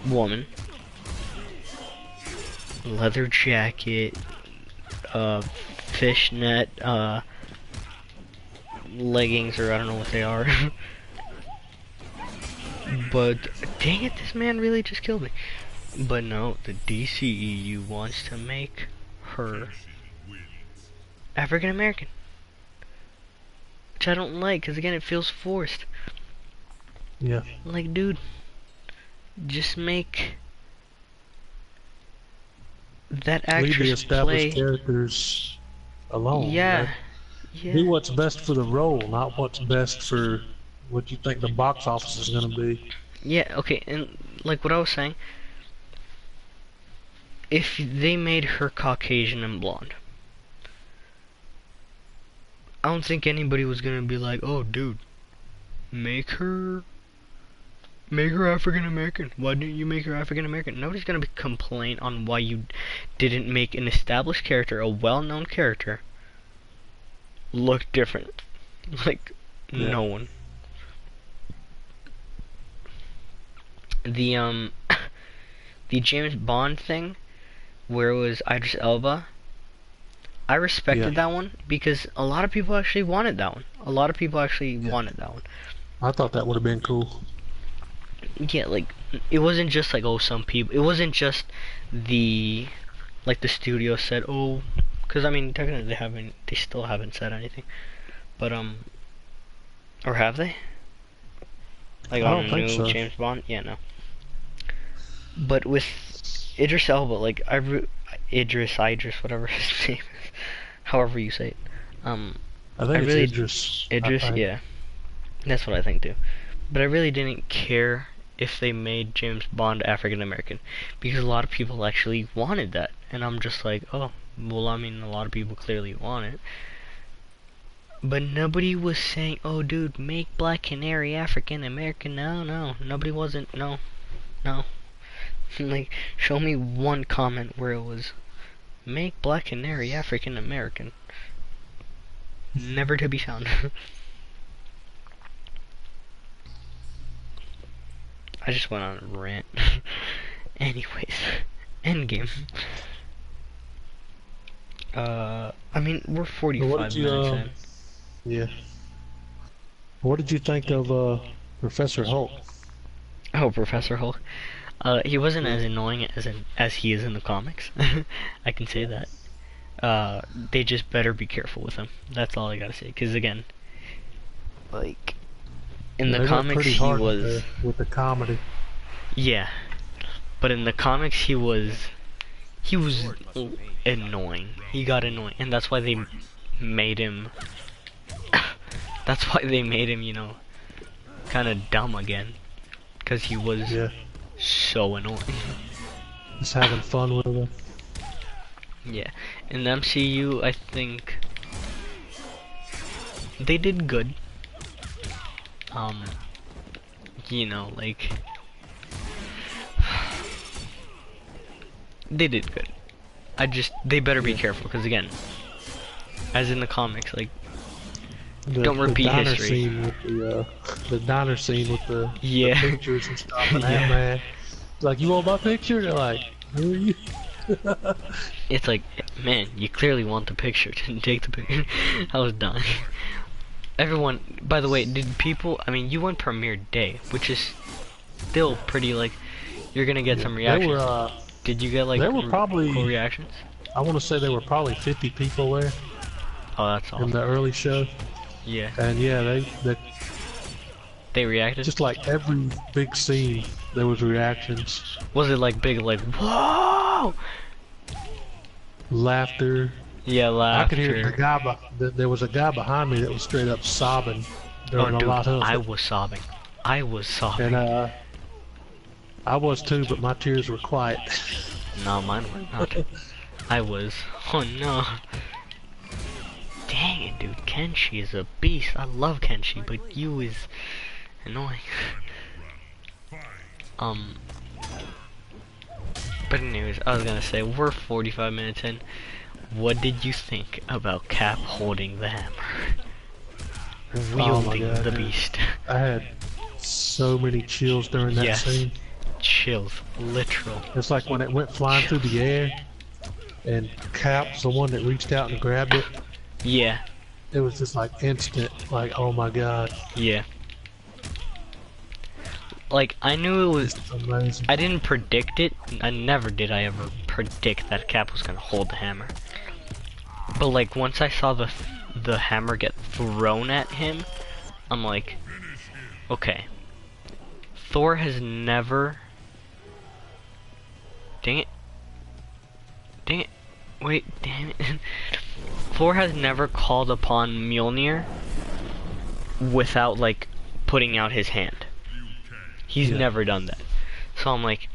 woman, leather jacket, fishnet, leggings, or I don't know what they are. But dang it, this man really just killed me. But no, the DCEU wants to make her African American, which I don't like, because again, it feels forced. Yeah. Like, dude, just make that Leave the actress established play. characters alone. Yeah, Do yeah, what's best for the role, not what's best for what you think the box office is going to be. yeah. Okay, and like what I was saying, if they made her Caucasian and blonde, I don't think anybody was gonna be like, "Oh, dude, make her African American. Why didn't you make her African American?" Nobody's gonna complain on why you didn't make an established character, a well-known character, look different. Like, Yeah. no one. The the James Bond thing, where it was Idris Elba, I respected Yeah. that one because a lot of people actually wanted that one. A lot of people actually Yeah. wanted that one. I thought that would have been cool. Yeah, like, it wasn't just like, oh, some people, it wasn't just the, like, the studio said, oh, because I mean technically they still haven't said anything, but or have they, like, I on don't a think new so. James Bond? Yeah, no. But with Idris Elba, like, Idris, whatever his name is, however you say it, I I think it's really, Idris. Idris, I think. yeah, that's what I think too. But I really didn't care if they made James Bond African American, because a lot of people actually wanted that, and I'm just like, oh, well, I mean, a lot of people clearly want it, but nobody was saying, oh, dude, make Black Canary African American. No, no, nobody wasn't. No, no. Like, show me one comment where it was, make Black Canary African American. Never to be found. I just went on a rant. Anyways, Endgame. I mean, we're Well, what 45 did you minutes in. yeah. What did you think of Professor Hulk? Oh, Professor Hulk. He wasn't Yeah. as annoying as he is in the comics. I can say that. They just better be careful with him. That's all I gotta say. Because again, like in Yeah, the they went comics, pretty he hard was, with the comedy. yeah. But in the comics, he was Sword must remain annoying. He got annoying, and that's why they made him. That's why they made him, kind of dumb again. Because he was Yeah, so annoying. just having fun with them. Yeah. In the MCU, I think they did good. Um, like they did good. They better be Yeah. careful because again, as in the comics, like don't The repeat diner history. scene with the diner scene with the Yeah. pictures and stuff, and Yeah. Ant-Man. Like, you want my picture? They're like, who are you? It's like, man, you clearly want the picture. Take the picture. I was dying. Everyone, by the way, did people? I mean, you went premiere day, which is still pretty like you're gonna get some There reactions. Did you get like were cool probably, reactions? I want to say there were probably 50 people there Oh, that's in awesome. the early show, Yeah, and yeah, they they reacted. just like every big scene, there was reactions, Was it like big, like whoa? laughter. Yeah, I could hear laughter. there was a guy behind me that was straight up sobbing Oh, during a dude, lot of I it, was sobbing. I was sobbing. and I was too, but my tears were quiet. No, mine were not. I was. Oh no. Dang it, dude. Kenshi is a beast. I love Kenshi, but you is annoying. Um. But anyways, I was gonna say we're 45 minutes in. What did you think about Cap holding the hammer, Oh my wielding god, the dude. beast? I had so many chills during that Yes. scene. Chills, literal. It's like when it went flying through the air, and Cap's the one that reached out and grabbed it. Yeah, It was just like instant, like, oh my god, yeah. Like I knew it was. amazing. I didn't predict it. I never did. I ever predict that Cap was gonna hold the hammer. But like once I saw the hammer get thrown at him, I'm like, okay. Thor has never. Dang it. Dang it. Wait, damn it. Thor has never called upon Mjolnir without like putting out his hand. He's Yeah. never done that. So I'm like,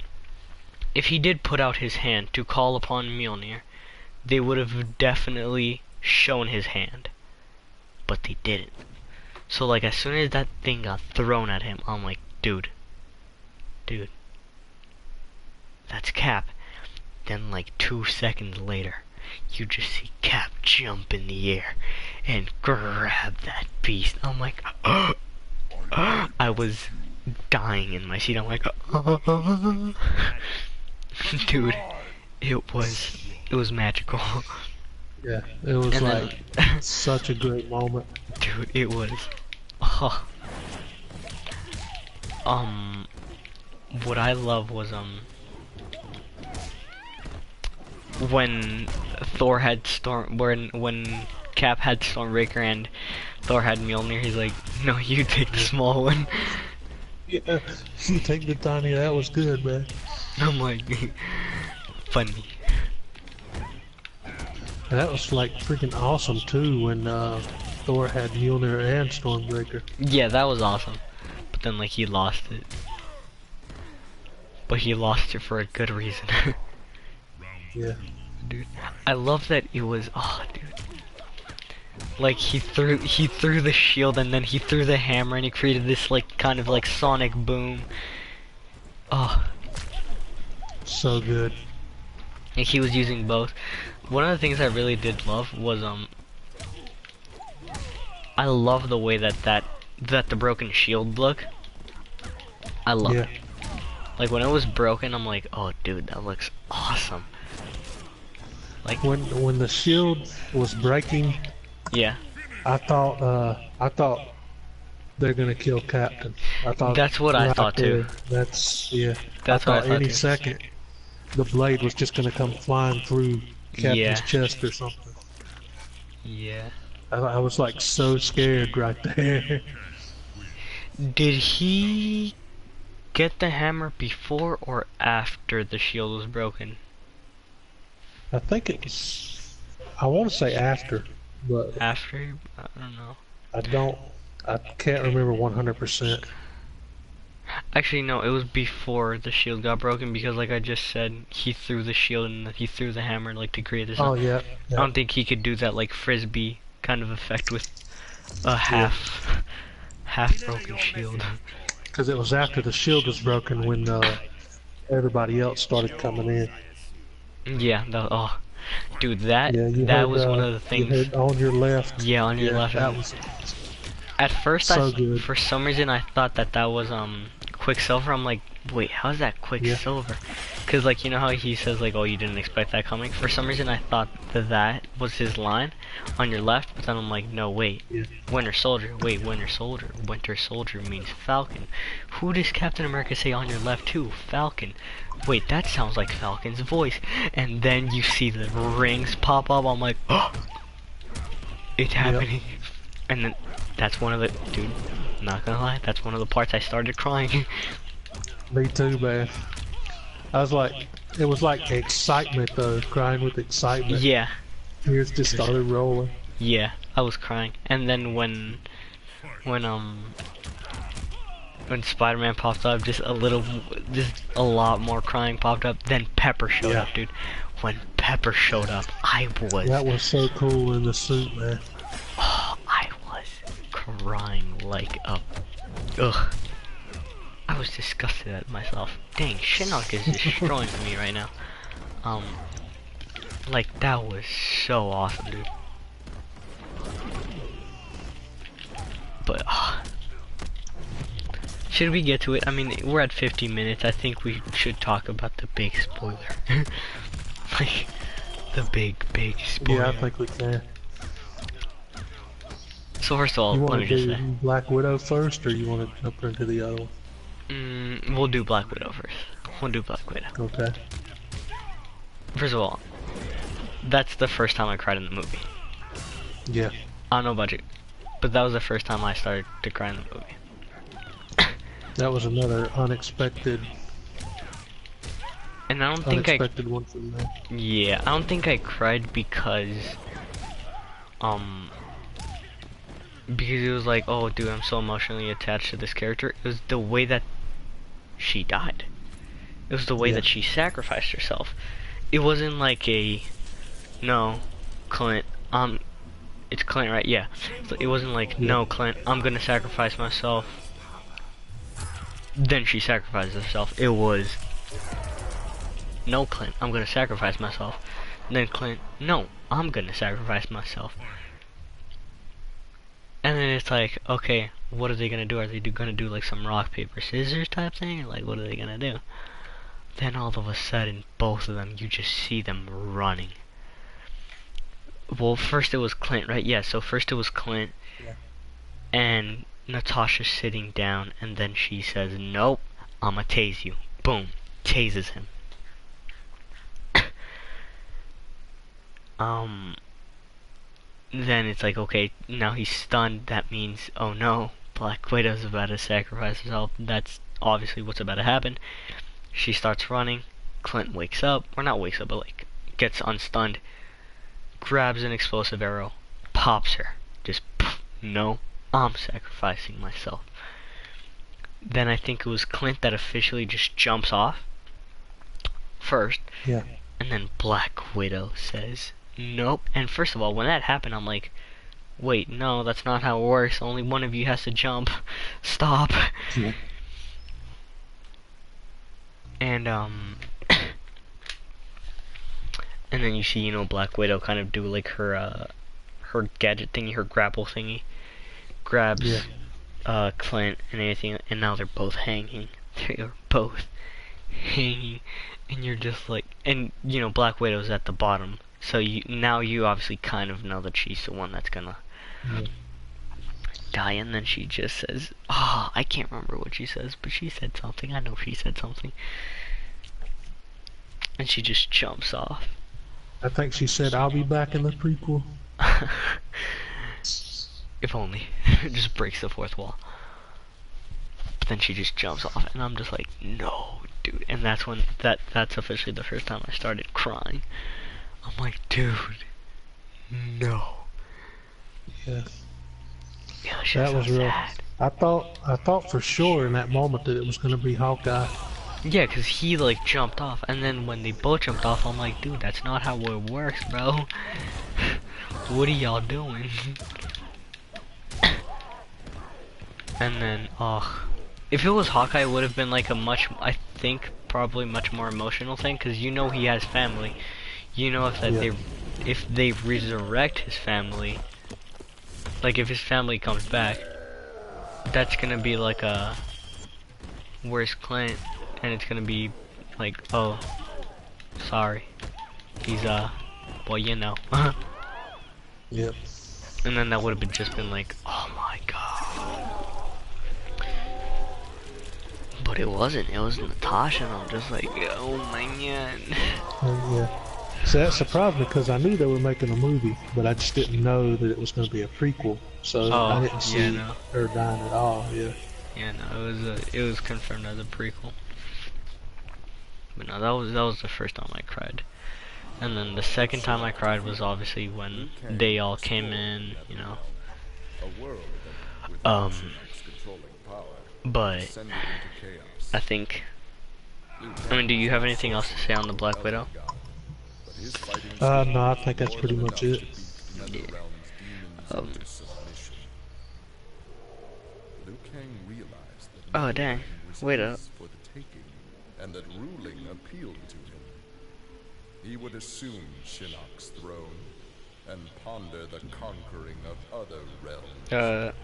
if he did put out his hand to call upon Mjolnir, they would have definitely shown his hand. But they didn't. So like as soon as that thing got thrown at him, I'm like, dude, that's Cap. Then like 2 seconds later, you just see Cap jump in the air and grab that beast. I'm like, I was dying in my seat. I'm like, dude, it was magical. Yeah, it was And like then, such a great moment. dude, it was. Uh, what I love was when Thor had when Cap had Stormbreaker and Thor had Mjolnir. He's like, no, you take the small one. Yeah, you take the tiny. That was good, man. I'm like, funny. And that was like freaking awesome too when Thor had Mjolnir and Stormbreaker. Yeah, that was awesome. But then like he lost it. But he lost it for a good reason. Yeah. Dude, I love that it was. Oh, dude. Like he threw the shield and then he threw the hammer and he created this like kind of like sonic boom. Oh, So good. and he was using both. One of the things I really did love was I love the way that the broken shield look. I love Yeah. it. Like when it was broken, I'm like, oh dude, that looks awesome. Like When the shield was breaking, yeah, I thought they're gonna kill Captain. I thought that's what I right thought too. there. That's yeah. I That's what I thought thought any too. second the blade was just gonna come flying through Captain's Yeah, chest or something. yeah. I was like so scared right there. Did he get the hammer before or after the shield was broken? I think it was. I want to say after, but After? I don't know. I don't. I can't remember 100%. Actually, no, it was before the shield got broken because, like I just said, he threw the shield and he threw the hammer like to create this. Oh I yeah, yeah, don't think he could do that like frisbee kind of effect with a yeah. half broken shield. Because it was after the shield was broken when everybody else started coming in. Yeah, oh, dude, that Yeah, that was one of the you things. heard on your left. Yeah, on your Yeah, left. that was At first, so good. for some reason I thought that was Quicksilver. I'm like, wait, how's that Yeah. Quicksilver? Because like you know how he says like, oh, you didn't expect that coming. For some reason I thought that was his line on your left, but then I'm like, no, wait, Yeah. Winter Soldier. Wait, Winter Soldier. Winter Soldier means Falcon. Who does Captain America say on your left too? Falcon. Wait, that sounds like Falcon's voice. And then you see the rings pop up. I'm like, oh, it's happening. And then that's one of the dude. Not gonna lie, that's one of the parts I started crying. Me too, man. I was like, it was like excitement though, crying with excitement. Yeah, Tears just started rolling. yeah, I was crying. And then when Spider-Man popped up, just a lot more crying popped up. Then Pepper showed up, dude. When Pepper showed up, I was. That was so cool in the suit, man. Oh, I was crying like a. Ugh. I was disgusted at myself. Dang, Shinnok is destroying me right now. Like that was so awesome, dude. But should we get to it? I mean, we're at 50 minutes. I think we should talk about the big spoiler. Like the big spoiler. Yeah, I think we can. So first of all, You let want me to just do say, Black Widow first, or you want to jump into the other one? we'll do Black Widow first. We'll do Black Widow. Okay. First of all, that's the first time I cried in the movie. Yeah. I don't know about you, but that was the first time I started to cry in the movie. That was another unexpected. And I don't think Unexpected one for me. yeah, I don't think I cried because it was like, oh dude, I'm so emotionally attached to this character. It was the way that she died. It was the way that she sacrificed herself. It wasn't like a, no, Clint, it's Clint, right? Yeah. So it wasn't like, no, Clint, I'm gonna sacrifice myself. Then she sacrificed herself. It was, no, Clint, I'm gonna sacrifice myself. Then Clint, no, I'm gonna sacrifice myself. And then it's like, okay, what are they gonna do? Are they gonna do like some rock, paper, scissors type thing? Or like, what are they gonna do? Then all of a sudden, both of them, you just see them running. Well, first it was Clint, right? Yeah, so first it was Clint. Yeah. And Natasha's sitting down, and then she says, nope, I'ma tase you. Boom, tases him. Then it's like, okay, now he's stunned. That means, oh no, Black Widow's about to sacrifice herself. That's obviously what's about to happen. She starts running. Clint wakes up, or not wakes up, but like gets unstunned. Grabs an explosive arrow, pops her. Just poof, no, I'm sacrificing myself. Then I think it was Clint that officially just jumps off first. Yeah. And then Black Widow says, nope. And first of all, when that happened, I'm like, wait, no, that's not how it works. Only one of you has to jump. Stop. Yeah. And and then you see, you know, Black Widow kind of do like her gadget thingy, her grapple thingy, grabs Clint and everything, and now they're both hanging. They are both hanging, and you're just like, and you know Black Widow's at the bottom, so you obviously kind of know that she's the one that's gonna Yeah. die, and then she just says, "Oh, I can't remember what she says, but she said something. I know she said something." And she just jumps off. I think she said, "I'll be back in the prequel." If only. It just breaks the fourth wall. But then she just jumps off, and I'm just like, no, dude. And that's when that's officially the first time I started crying. I'm like, dude, no. Yeah. Yeah, she's That so was real. sad. I thought for sure in that moment that it was gonna be Hawkeye. Yeah, cause he like jumped off, and then when they both jumped off, I'm like, dude, that's not how it works, bro. What are y'all doing? And then, if it was Hawkeye, it would have been like a I think, probably much more emotional thing, cause you know he has family. You know Yeah. if they resurrect his family, like if his family comes back, that's gonna be like a worse Clint, and it's gonna be like, oh, sorry, he's well, you know. Yep. And then that would have just been like, oh my god. But it wasn't. It was Natasha, and I'm just like, oh my god. Yeah. So that surprised me because I knew they were making a movie, but I just didn't know that it was going to be a prequel. So I didn't see No. her dying at all. Yeah. Yeah, no, it was confirmed as a prequel. But no, that was the first time I cried. And then the second time I cried was obviously when they all came in, you know. But I think, I mean, do you have anything else to say on the Black Widow? No, I think that's pretty much it. Yeah. Oh dang, wait up. And that ruling appealed to him. He would assume Shinnok's throne and ponder the conquering of other realms.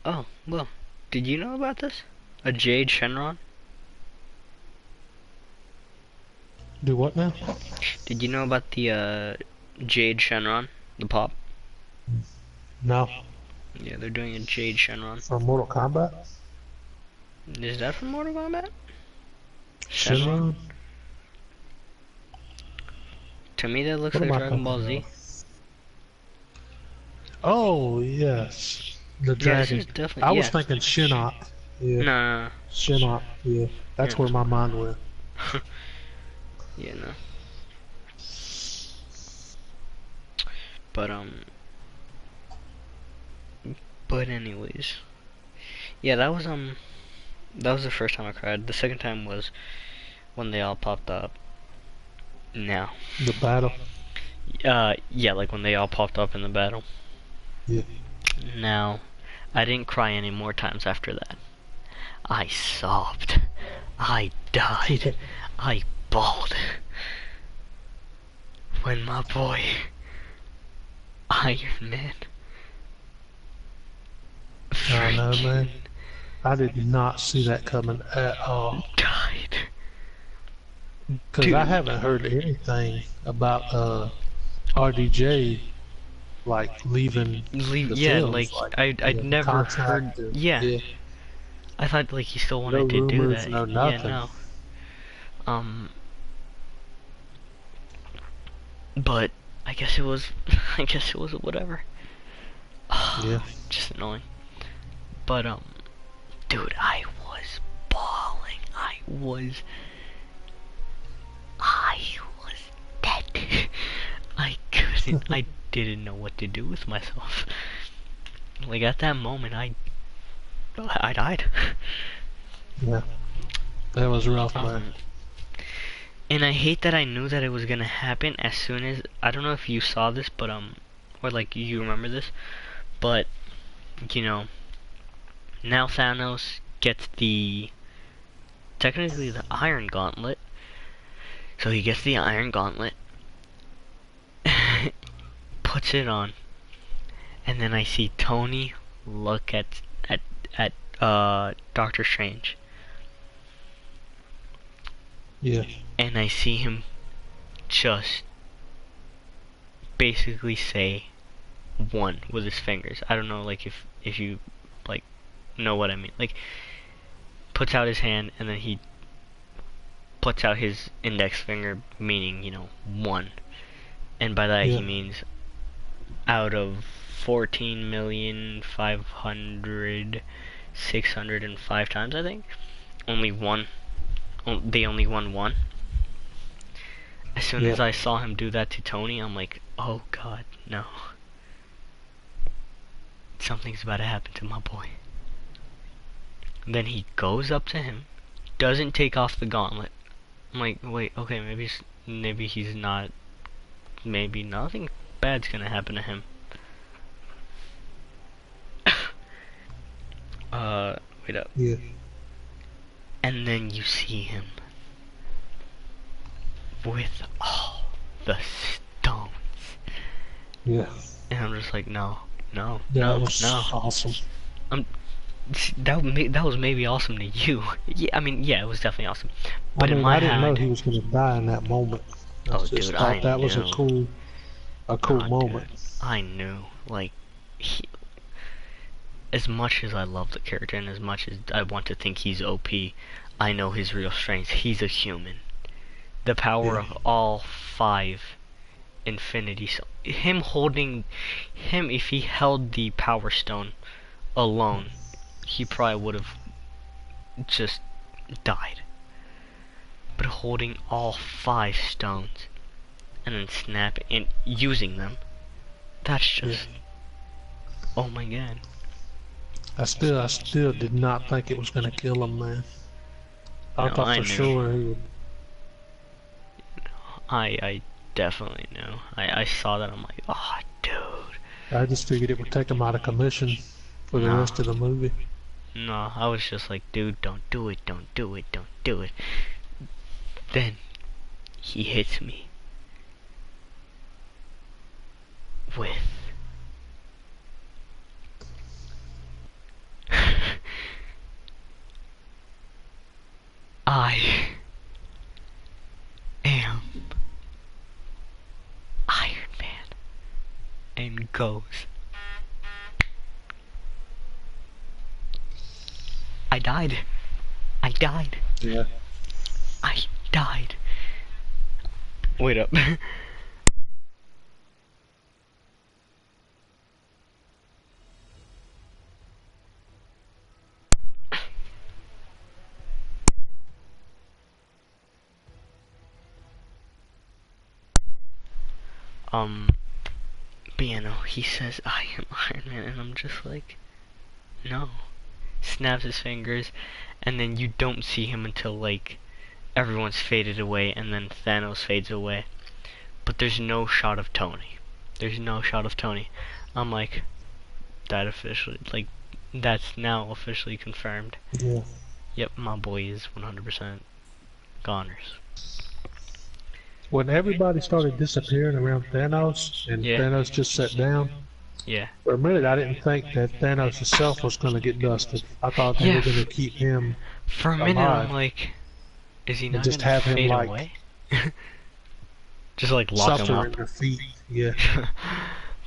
Oh, well, did you know about this? A Jade Shenron? Do what now? Did you know about the Jade Shenron? The pop? No. Yeah, they're doing a Jade Shenron. For Mortal Kombat? Is that from Mortal Kombat? Shenron? To me that looks What like am I Dragon Ball thinking Z. Oh, yes. The Yeah, this dragon. is definitely, I was yeah. thinking Shinnok. Yeah. No. Shinnok, yeah. That's Yeah. where my mind went. Yeah, no. But anyways. Yeah, that was the first time I cried. The second time was when they all popped up. Now. The battle. Yeah, like when they all popped up in the battle. Yeah. Now, I didn't cry any more times after that. I sobbed. I died. I bawled. When my boy, Iron Man, I know, freaking man. I did not see that coming at all. died. Because I haven't heard anything about RDJ like leaving the Yeah, films, like I'd never contract heard. and- Yeah, I thought like he still wanted No to do rumors, that. no Yeah, nothing. no. But I guess it was. I guess it was whatever. Yeah. Just annoying. But dude, I was bawling. I was dead. I couldn't. I didn't know what to do with myself. Like at that moment, I died. Yeah. That was rough, man. And I hate that I knew that it was gonna happen as soon as, I don't know if you saw this, but or like you remember this, but you know, now Thanos gets technically the Iron Gauntlet. So he gets the Iron Gauntlet, puts it on, and then I see Tony look at at Doctor Strange, Yeah. and I see him just basically say one with his fingers. I don't know, like if you like know what I mean. Like puts out his hand and then he puts out his index finger, meaning one, and by that Yeah. he means out of 14,500,605 times, I think, only one. They only won one. As soon as Yeah. I saw him do that to Tony, I'm like, oh God, no. Something's about to happen to my boy. Then he goes up to him, doesn't take off the gauntlet. I'm like, wait, okay, maybe he's not. Maybe nothing bad's gonna happen to him. Wait up. Yeah. And then you see him with all the stones. Yeah. And I'm just like, no, no, That no, was no. awesome. That was maybe awesome to you. Yeah, I mean, yeah, it was definitely awesome. But I in mean, my I didn't know head, he was going to die in that moment. I oh, just dude, thought I that was a knew. cool Oh, moment. dude, I knew. Like, as much as I love the character and as much as I want to think he's OP, I know his real strengths. He's a human. The power Yeah. of all 5 Infinity Stones. Him, if he held the Power Stone alone, he probably would have just died. But holding all 5 stones and then snapping and using them, that's just, oh my God. I still did not think it was going to kill him, man. I No, thought I for knew. sure he would. I definitely knew. I saw that. I'm like, oh, dude. I just figured it would take him out of commission for the No. rest of the movie. No, I was just like, dude, don't do it, don't do it, don't do it. Then he hits me with I am Iron Man, and goes. I died. I died. Yeah. I died. Wait up. But he says, I am Iron Man, and I'm just like, no. Snaps his fingers, and then you don't see him until, like, everyone's faded away, and then Thanos fades away. But there's no shot of Tony. There's no shot of Tony. I'm like, that officially, like, that's now officially confirmed. Yeah. Yep, my boy is 100% goners. When everybody started disappearing around Thanos, and Yeah. Thanos just sat down, Yeah. for a minute I didn't think that Thanos himself was going to get dusted. I thought they Yeah. were going to keep him For a minute, alive. I'm like, is he And not just gonna have him, fade like, away? Just like lock him suffer up. in defeat. Yeah.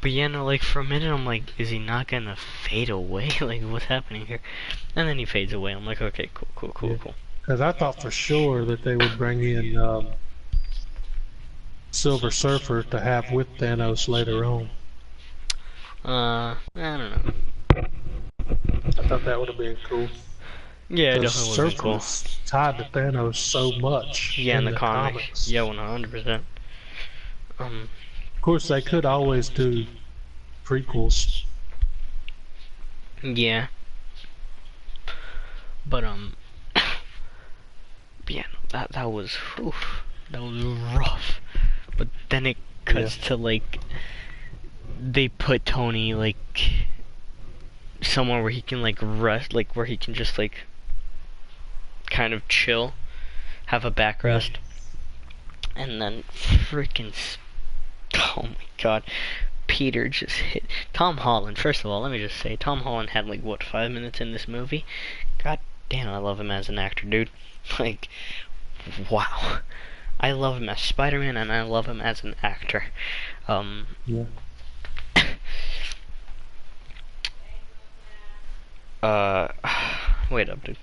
But yeah, no, like for a minute I'm like, is he not gonna fade away? Like, what's happening here? And then he fades away. I'm like, okay, cool. Yeah. Because I thought for sure that they would bring in Silver Surfer to have with Thanos later on. I don't know. I thought that would have been cool. Yeah, it Because definitely would be cool. Surfer's tied to Thanos so much. Yeah, in the comics. comics. Yeah, 100%. Of course, they could always do prequels. Yeah. But yeah, no, that was rough. But then it cuts to like they put Tony like somewhere where he can like rest, like where he can just like kind of chill, have a back rest, and then freaking oh my God, Peter just hit Tom Holland. First of all, let me just say, Tom Holland had like what 5 minutes in this movie. God damn, I love him as an actor, dude. Like, wow. I love him as Spider-Man, and I love him as an actor. Yeah. Uh, wait up, dude.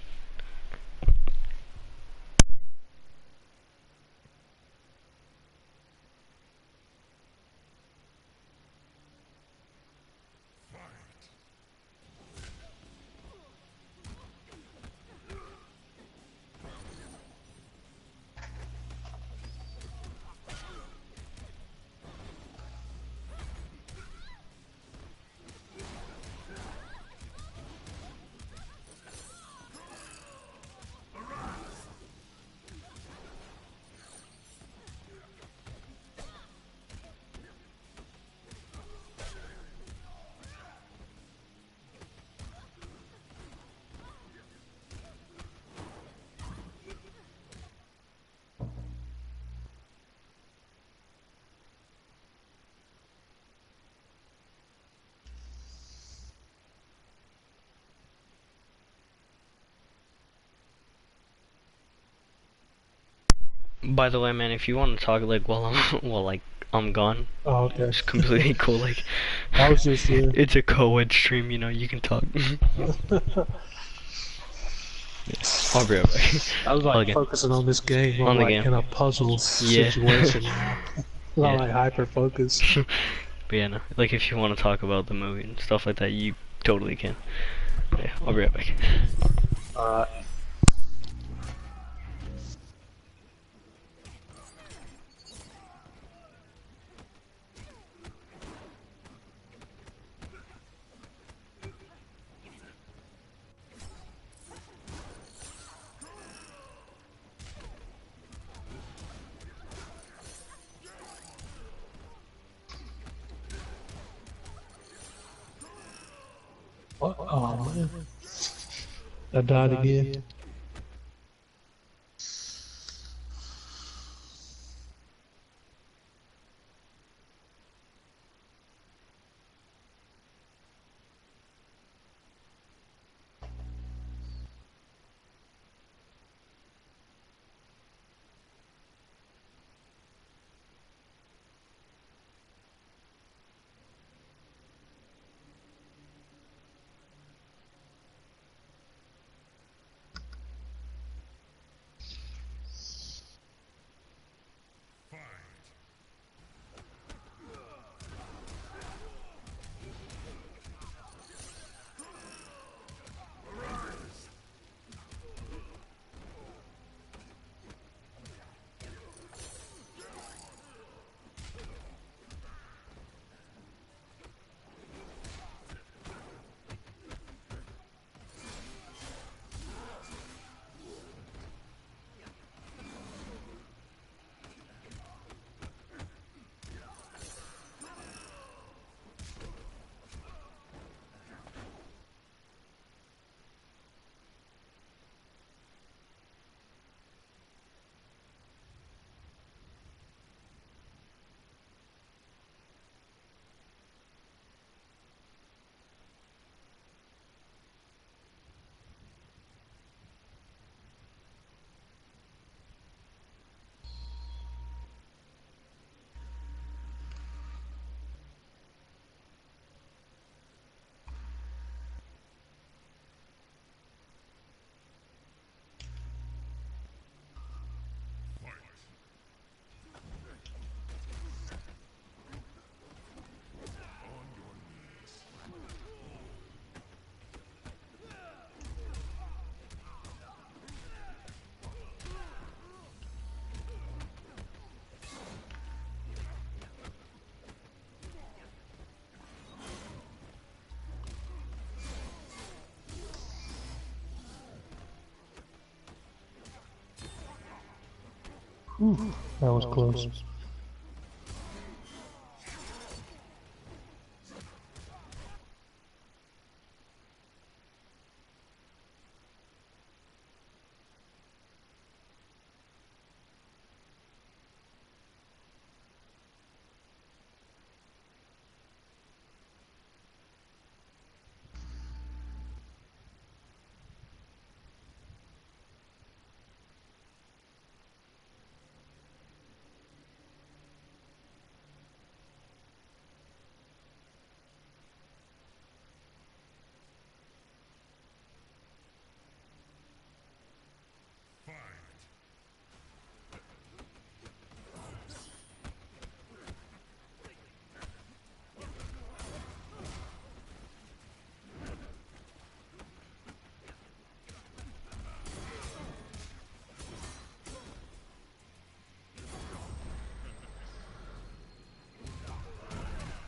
By the way, man, if you want to talk like while I'm gone, Oh, okay. it's completely cool. Like, I was just it's a co-ed stream, you know. You can talk. I'll be right back. I was like Again. focusing on this game. I'm On the like game. in a puzzle Yeah. situation now. I'm Yeah. like hyper focused. But yeah, no. Like if you want to talk about the movie and stuff like that, you totally can. Yeah, I'll be right back. Alright. What? Oh man. I died again. That was close.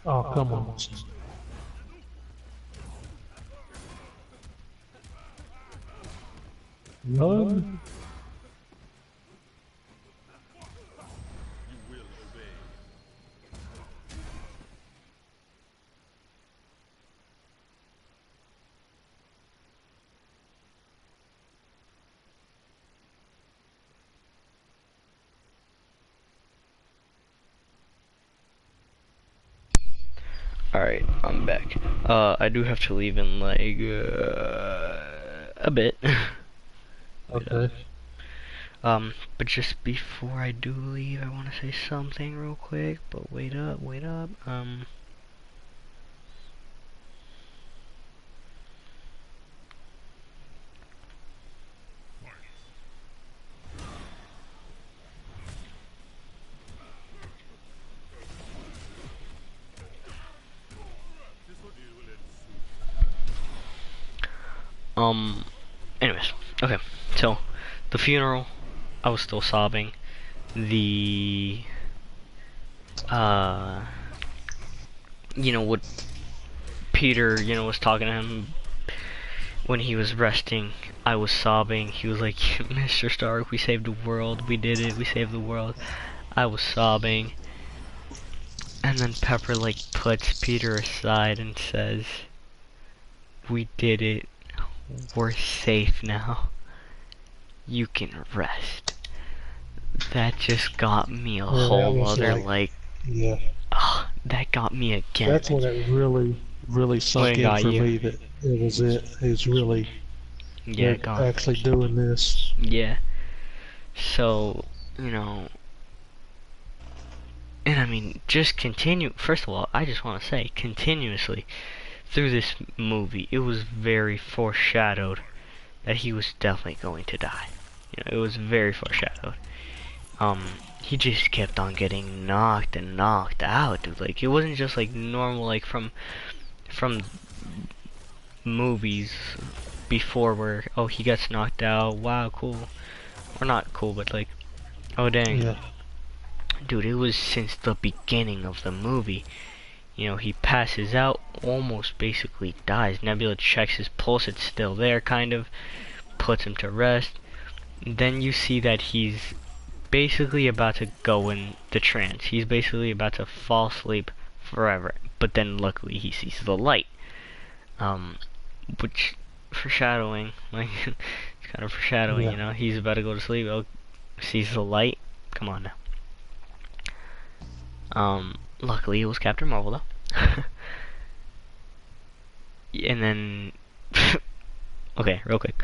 Oh, come on. Run. Alright, I'm back. I do have to leave in like a bit. Okay. But just before I do leave, I want to say something real quick. But wait up, wait up. Anyways, okay. So, the funeral, I was still sobbing. The, what Peter, was talking to him when he was resting, I was sobbing. He was like, Mr. Stark, we saved the world. We did it. We saved the world. I was sobbing. And then Pepper, like, puts Peter aside and says, we did it. We're safe now. You can rest. That just got me a whole other, yeah. that got me again. That's when it really sunk in for me that it was it. It was really, yeah, actually doing this. Yeah. So, and I mean, just first of all, I just want to say, continuously, through this movie, it was very foreshadowed that he was definitely going to die. It was very foreshadowed. He just kept on getting knocked and knocked out, dude. Like, it wasn't just like normal, like from movies before where, oh, he gets knocked out, wow, cool. Or not cool, but like, oh dang. Yeah. Dude, it was since the beginning of the movie. He passes out, almost basically dies. Nebula checks his pulse, it's still there, kind of. Puts him to rest. Then you see that he's basically about to go in the trance. He's basically about to fall asleep forever. But then luckily he sees the light. Which, foreshadowing, like, it's kind of foreshadowing, Yeah. He's about to go to sleep, oh, sees the light. Come on now. Luckily it was Captain Marvel though. And then, okay, real quick.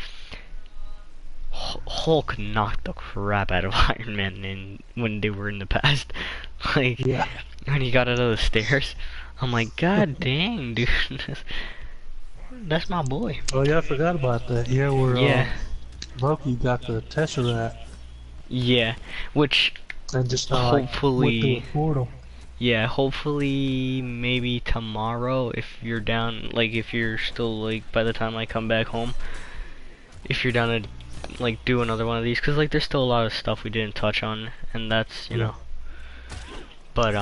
Hulk knocked the crap out of Iron Man when they were in the past. Like, Yeah. when he got out of the stairs, I'm like, God dang, dude. That's my boy. Oh yeah, I forgot about that. Yeah, where Loki got the Tesseract. Yeah, which And just hopefully, went through a portal. yeah, hopefully maybe tomorrow, if you're down, like if you're still, like, by the time I come back home, if you're down to, like, do another one of these, because, like, there's still a lot of stuff we didn't touch on, and that's, you know, but,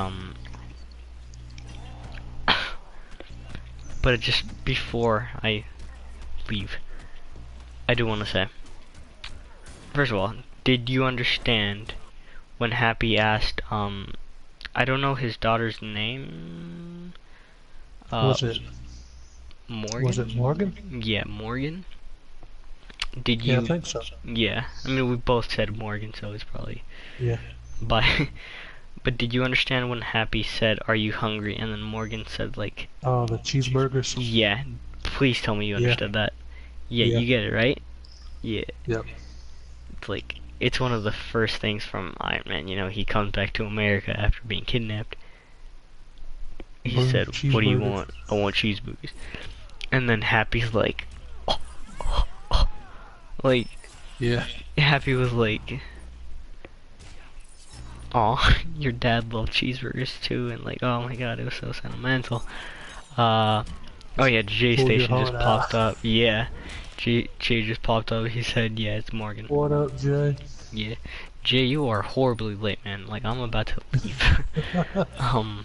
but just before I leave, I do want to say, first of all, did you understand when Happy asked, I don't know his daughter's name. Was it Morgan? Was it Morgan? Yeah, Morgan. Did you? Yeah, I think so. Yeah, I mean we both said Morgan, so it's probably. Yeah. But but did you understand when Happy said, "Are you hungry?" and then Morgan said like. Oh, the cheeseburgers. Yeah. Please tell me you understood that. Yeah, Yeah. you get it right. Yeah. Yep. It's like. It's one of the first things from Iron Man, he comes back to America after being kidnapped. He said, what do you want? I want cheeseburgers. And then Happy's like, like, yeah. Happy was like, aw, your dad loved cheeseburgers too, and like, oh my god, it was so sentimental. Oh yeah, J Station just popped up. Yeah. Jay just popped up. He said, yeah, it's Morgan. What up, Jay? Yeah. Jay, you are horribly late, man. Like, I'm about to leave.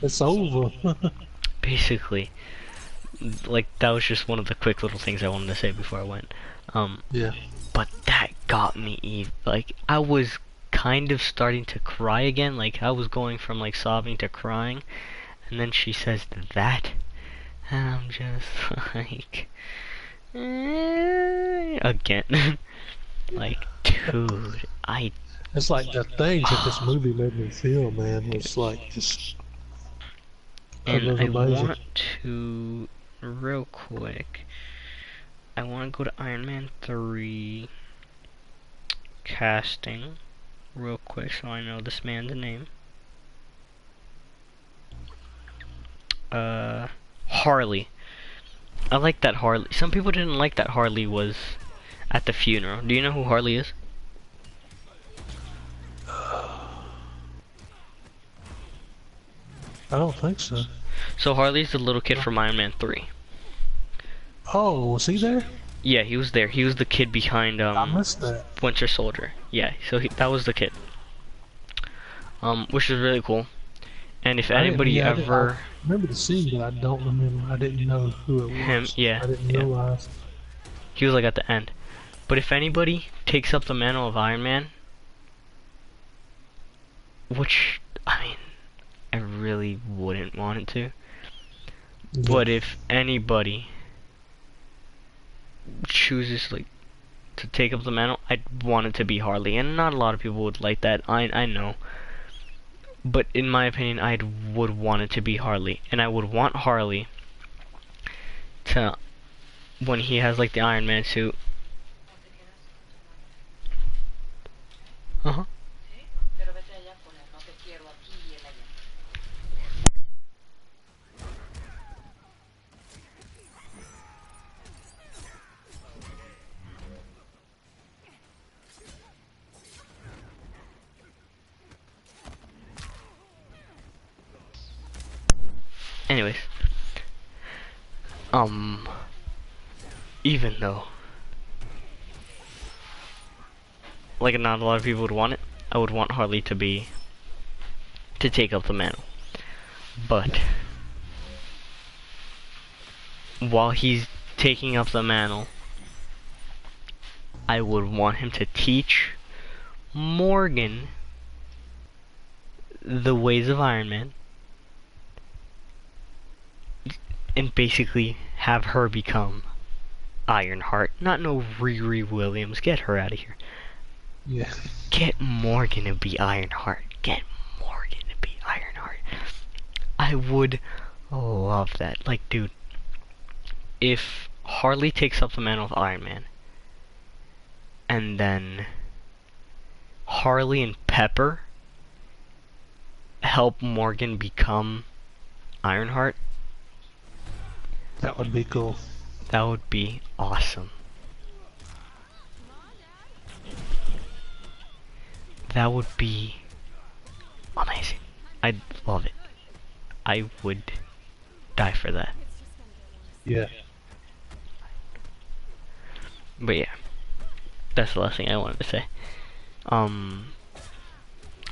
It's over. basically, like, that was just one of the quick little things I wanted to say before I went. Yeah. But that got me, Eve. Like, I was kind of starting to cry again. Like, I was going from, like, sobbing to crying. And then she says that. And I'm just like... again. Like, dude, It's like the things that this movie made me feel, man, was like just it and was I amazing. want to, real quick, I want to go to Iron Man 3 casting, real quick, so I know this man's name. Harley. I like that Harley. Some people didn't like that Harley was at the funeral. Do you know who Harley is? I don't think so. So Harley's the little kid from Iron Man 3. Oh, was he there? Yeah, he was there. He was the kid behind I missed that. Winter Soldier. Yeah, so that was the kid. Which is really cool. And if anybody I ever remember the scene, but I don't remember. I didn't know who it was. him, yeah, I didn't yeah, realize. he was like at the end. But if anybody takes up the mantle of Iron Man, which I mean, I really wouldn't want it to. But if anybody chooses like to take up the mantle, I'd want it to be Harley, and not a lot of people would like that. I know, but in my opinion, I would want it to be Harley, and I would want Harley to, when he has like the Iron Man suit. Uh-huh. Anyways, even though, like, not a lot of people would want it, I would want Harley to take up the mantle. But while he's taking up the mantle, I would want him to teach Morgan the ways of Iron Man, and basically have her become Ironheart. Not no Riri Williams. Get her out of here. Yeah. Get Morgan to be Ironheart. Get Morgan to be Ironheart. I would love that. Like, dude, if Harley takes up the mantle of Iron Man, and then Harley and Pepper help Morgan become Ironheart, That would be cool. that would be awesome. That would be amazing. I'd love it. I would die for that. Yeah. But yeah, that's the last thing I wanted to say.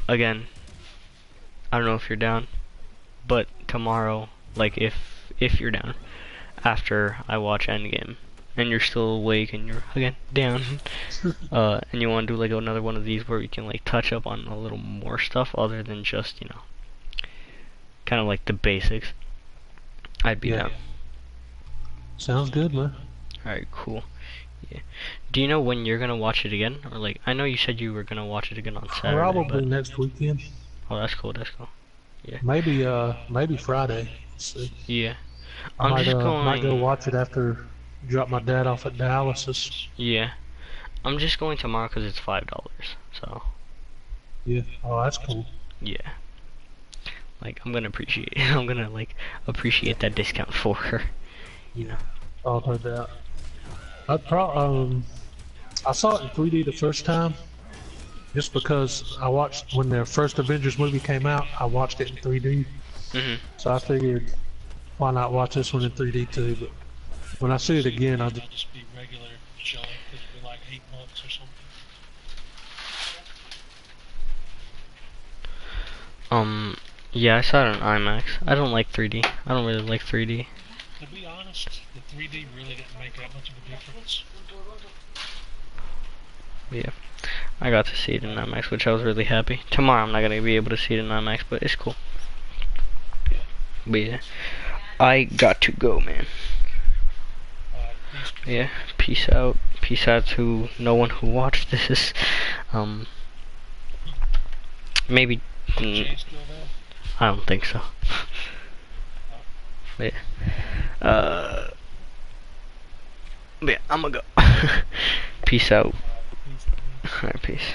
Again, I don't know if you're down, but tomorrow, like if you're down, after I watch Endgame, and you're still awake and you're again down, and you want to do like another one of these where we can like touch up on a little more stuff other than just, you know, kind of like the basics, I'd be down. Sounds good, man. Alright, cool. Yeah. Do you know when you're gonna watch it again? Or like, I know you said you were gonna watch it again on Saturday. Probably but... next weekend. Oh, that's cool. That's cool. Yeah. Maybe Friday. Let's see. Yeah. I I'm just going. might go watch it after drop my dad off at dialysis. Yeah. I'm just going tomorrow because it's $5. So. Yeah. Oh, that's cool. Yeah. Like, I'm gonna appreciate. I'm gonna like appreciate that discount for her. You know. Oh, no doubt. I saw it in 3D the first time, just because I watched when their first Avengers movie came out. I watched it in 3D, so I figured, why not watch this one in 3D too? But when I see it again, I'll just be regular showing because it'll be like $8 or something. Yeah, I saw it on IMAX. I don't like 3D. I don't really like 3D. To be honest, the 3D really didn't make that much of a difference. Yeah, I got to see it in IMAX, which I was really happy. Tomorrow I'm not gonna be able to see it in IMAX, but it's cool. But yeah, I got to go, man. Yeah, peace out. Peace out to no one who watched this. Maybe. I don't think so. But yeah. But yeah, I'm gonna go. Peace out. Alright, peace.